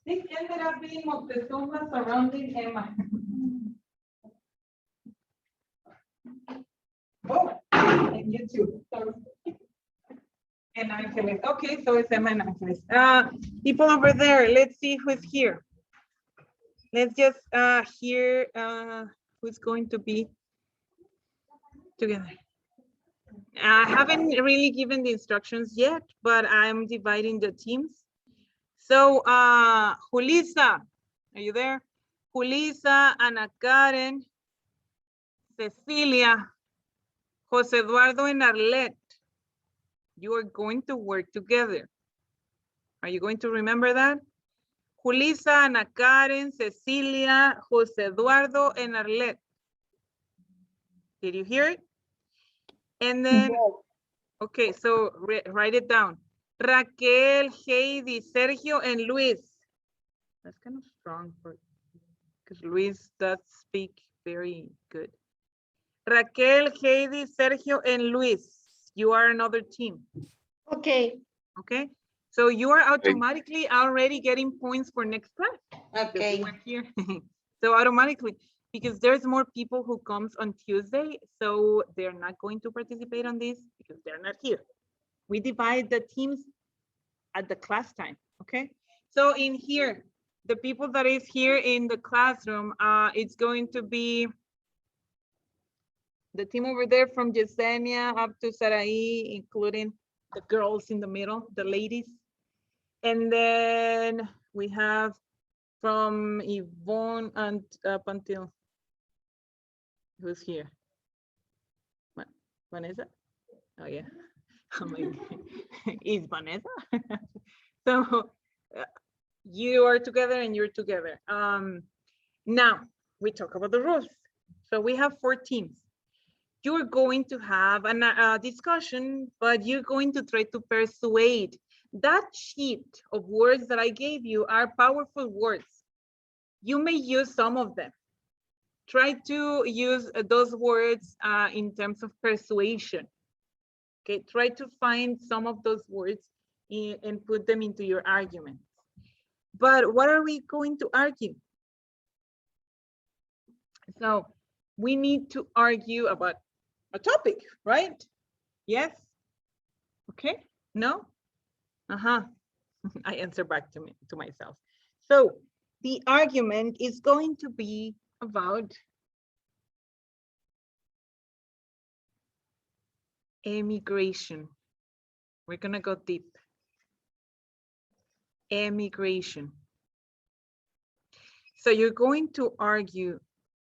This ended up being Moctezuma surrounding Emma. Oh, and you too. And Angeles. Okay, so it's Emma and Angeles. People over there, let's see who's here. Let's just hear who's going to be together. I haven't really given the instructions yet, but I'm dividing the teams. So, Julissa, are you there? Julissa, Ana Karen, Cecilia, Jose Eduardo, and Arlette. You are going to work together. Are you going to remember that? Julissa, Ana Karen, Cecilia, Jose Eduardo, and Arlette. Did you hear it? And then, okay, so write it down. Raquel, Heidi, Sergio, and Luis. That's kind of strong because Luis does speak very good. Raquel, Heidi, Sergio, and Luis. You are another team. Okay. Okay. So you are automatically already getting points for next class. Okay. Here. So automatically, because there's more people who comes on Tuesday, so they're not going to participate on this because they're not here. We divide the teams at the class time, okay? So in here, the people that is here in the classroom, it's going to be the team over there from Yesenia up to Sarai, including the girls in the middle, the ladies. And then we have from Yvonne and up until, who's here? Vanessa? Oh yeah. Oh my God. Is Vanessa? So you are together and you're together. Now we talk about the rules. So we have 4 teams. You're going to have a discussion, but you're going to try to persuade. That sheet of words that I gave you are powerful words. You may use some of them. Try to use those words in terms of persuasion. Okay, try to find some of those words and put them into your argument. But what are we going to argue? So we need to argue about a topic, right? Yes? Okay, no? I answer back to myself. So the argument is going to be about immigration. We're gonna go deep. Immigration. So you're going to argue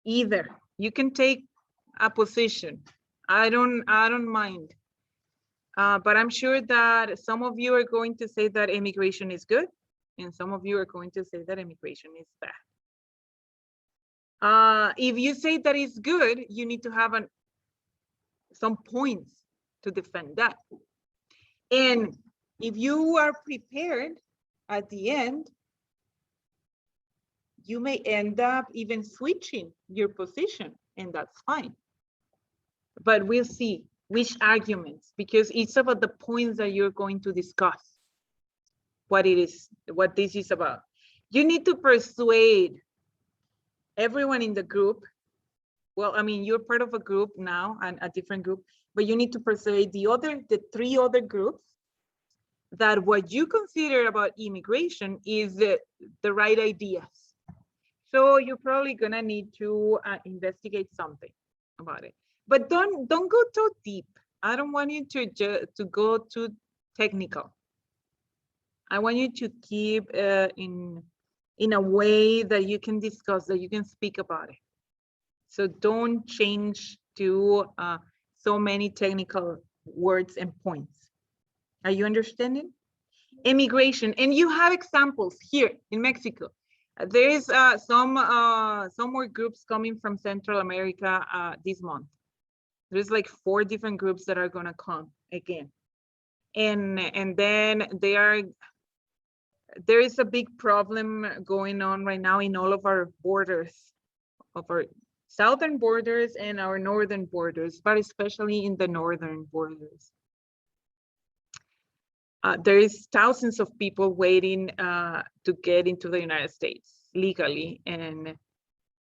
either. You can take a position. I don't mind. But I'm sure that some of you are going to say that immigration is good, and some of you are going to say that immigration is bad. If you say that it's good, you need to have some points to defend that. And if you are prepared at the end, you may end up even switching your position, and that's fine. But we'll see which arguments, because it's about the points that you're going to discuss, what this is about. You need to persuade everyone in the group. Well, I mean, you're part of a group now, and a different group, but you need to persuade the 3 other groups that what you consider about immigration is the right ideas. So you're probably gonna need to investigate something about it. But don't go too deep. I don't want you to go too technical. I want you to keep in a way that you can discuss, that you can speak about it. So don't change to so many technical words and points. Are you understanding? Immigration, and you have examples here in Mexico. There is some more groups coming from Central America this month. There's like 4 different groups that are gonna come again. And then there is a big problem going on right now in all of our borders, of our southern borders and our northern borders, but especially in the northern borders. There is thousands of people waiting to get into the United States legally,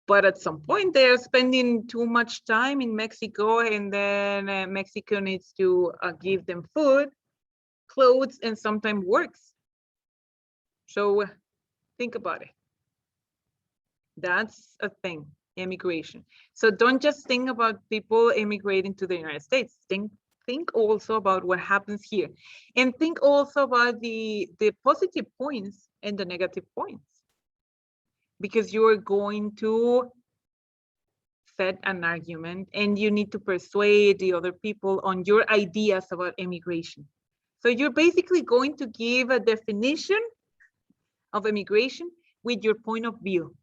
but at some point they are spending too much time in Mexico, and then Mexico needs to give them food, clothes and sometimes works. So think about it. That's a thing, immigration. So don't just think about people immigrating to the United States. Think also about what happens here, and think also about the positive points and the negative points, because you are going to set an argument and you need to persuade the other people on your ideas about immigration. So you're basically going to give a definition of immigration with your point of view,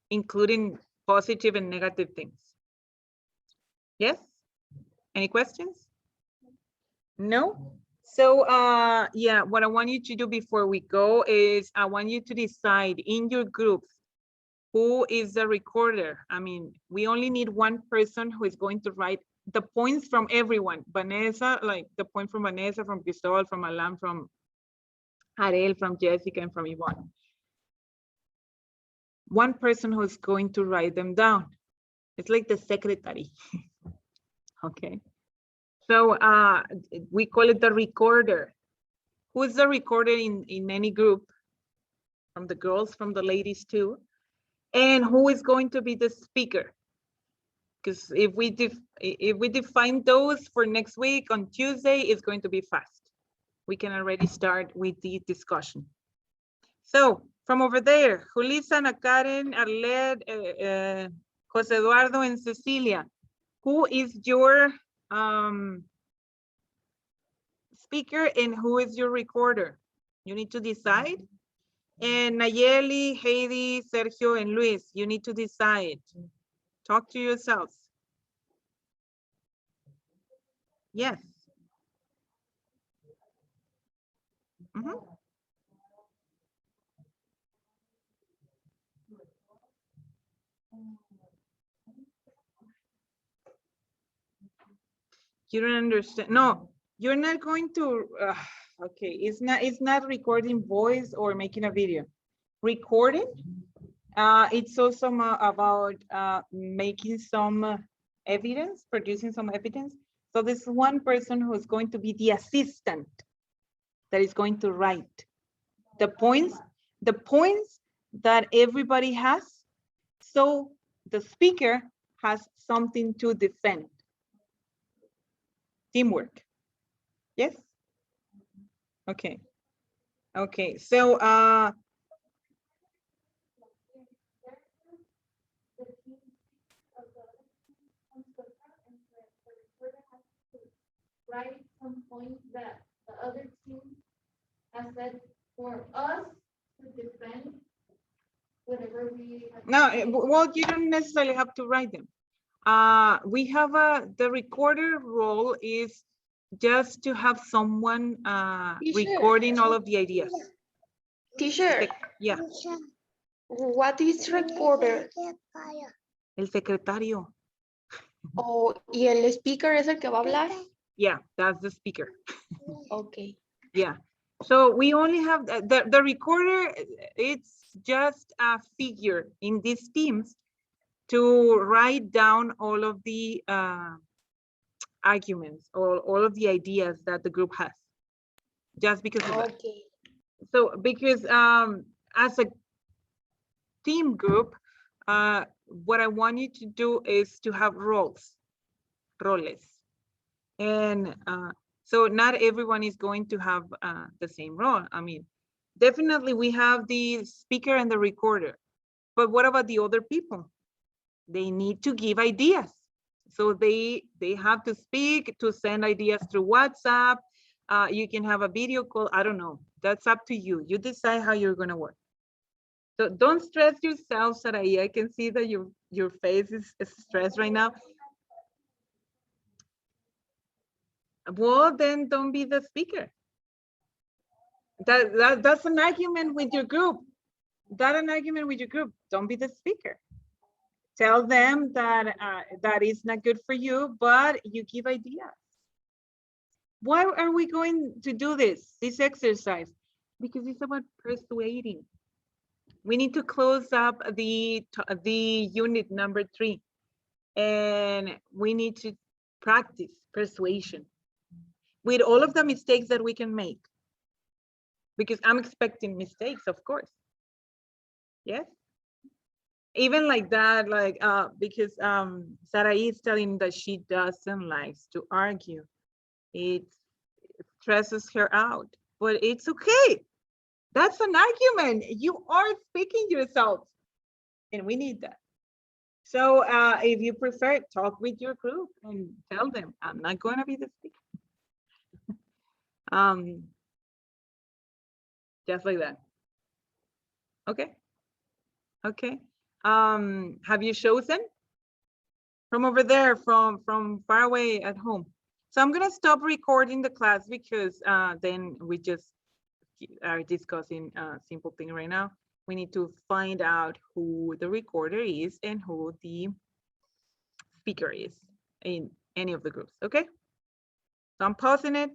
including positive and negative things. Yes? Any questions? No? So yeah, what I want you to do before we go is I want you to decide in your groups who is the recorder. I mean, we only need one person who is going to write the points from everyone. Vanessa, like the point from Vanessa, from Cristobal, from Alan, from Ariel, from Jessica, and from Yvonne. One person who's going to write them down. It's like the secretary. Okay. So we call it the recorder. Who is the recorder in any group? From the girls, from the ladies too. And who is going to be the speaker? Because if we define those for next week on Tuesday, it's going to be fast. We can already start with the discussion. So from over there, Julissa, Ana Karen, Arlette, Jose Eduardo, and Cecilia, who is your speaker and who is your recorder? You need to decide. And Nayeli, Heidi, Sergio, and Luis, you need to decide. Talk to yourselves. Yes. Mm-hmm. You don't understand. No, you're not going to. Okay, it's not recording voice or making a video. Recording. It's also about making some evidence, producing some evidence. So this is one person who's going to be the assistant that is going to write the points that everybody has. So the speaker has something to defend. Teamwork. Yes? Okay. Okay, so write some points that the other team has said for us to defend whatever we have. no, well, you don't necessarily have to write them. We have the recorder role is just to have someone recording all of the ideas. Teacher, Yeah. what is recorder? El secretario. Oh, y el speaker es el que va a hablar. Yeah, that's the speaker. Okay. Yeah. So we only have the recorder. It's just a figure in these teams to write down all of the arguments or all of the ideas that the group has. Just because of that. Okay. So because as a team group, what I want you to do is to have roles. And so not everyone is going to have the same role. I mean, definitely we have the speaker and the recorder, but what about the other people? They need to give ideas. So they have to speak, to send ideas through WhatsApp. You can have a video call. I don't know. That's up to you. You decide how you're going to work. So don't stress yourself, Sarai. I can see that your face is stressed right now. Well, then don't be the speaker. That's an argument with your group. That's an argument with your group. Don't be the speaker. Tell them that that is not good for you, but you give ideas. Why are we going to do this exercise? Because it's about persuading. We need to close up the unit number 3, and we need to practice persuasion. with all of the mistakes that we can make. Because I'm expecting mistakes, of course. Yes. Even like that, like because Sarah is telling that she doesn't like to argue. It stresses her out, but it's okay. That's an argument. You are speaking yourself, and we need that. So if you prefer, talk with your group and tell them, I'm not going to be the speaker. Just like that. Okay. Okay. Have you chosen? From over there, from far away at home. So I'm gonna stop recording the class because then we just are discussing a simple thing right now. We need to find out who the recorder is and who the speaker is in any of the groups, okay? So I'm pausing it.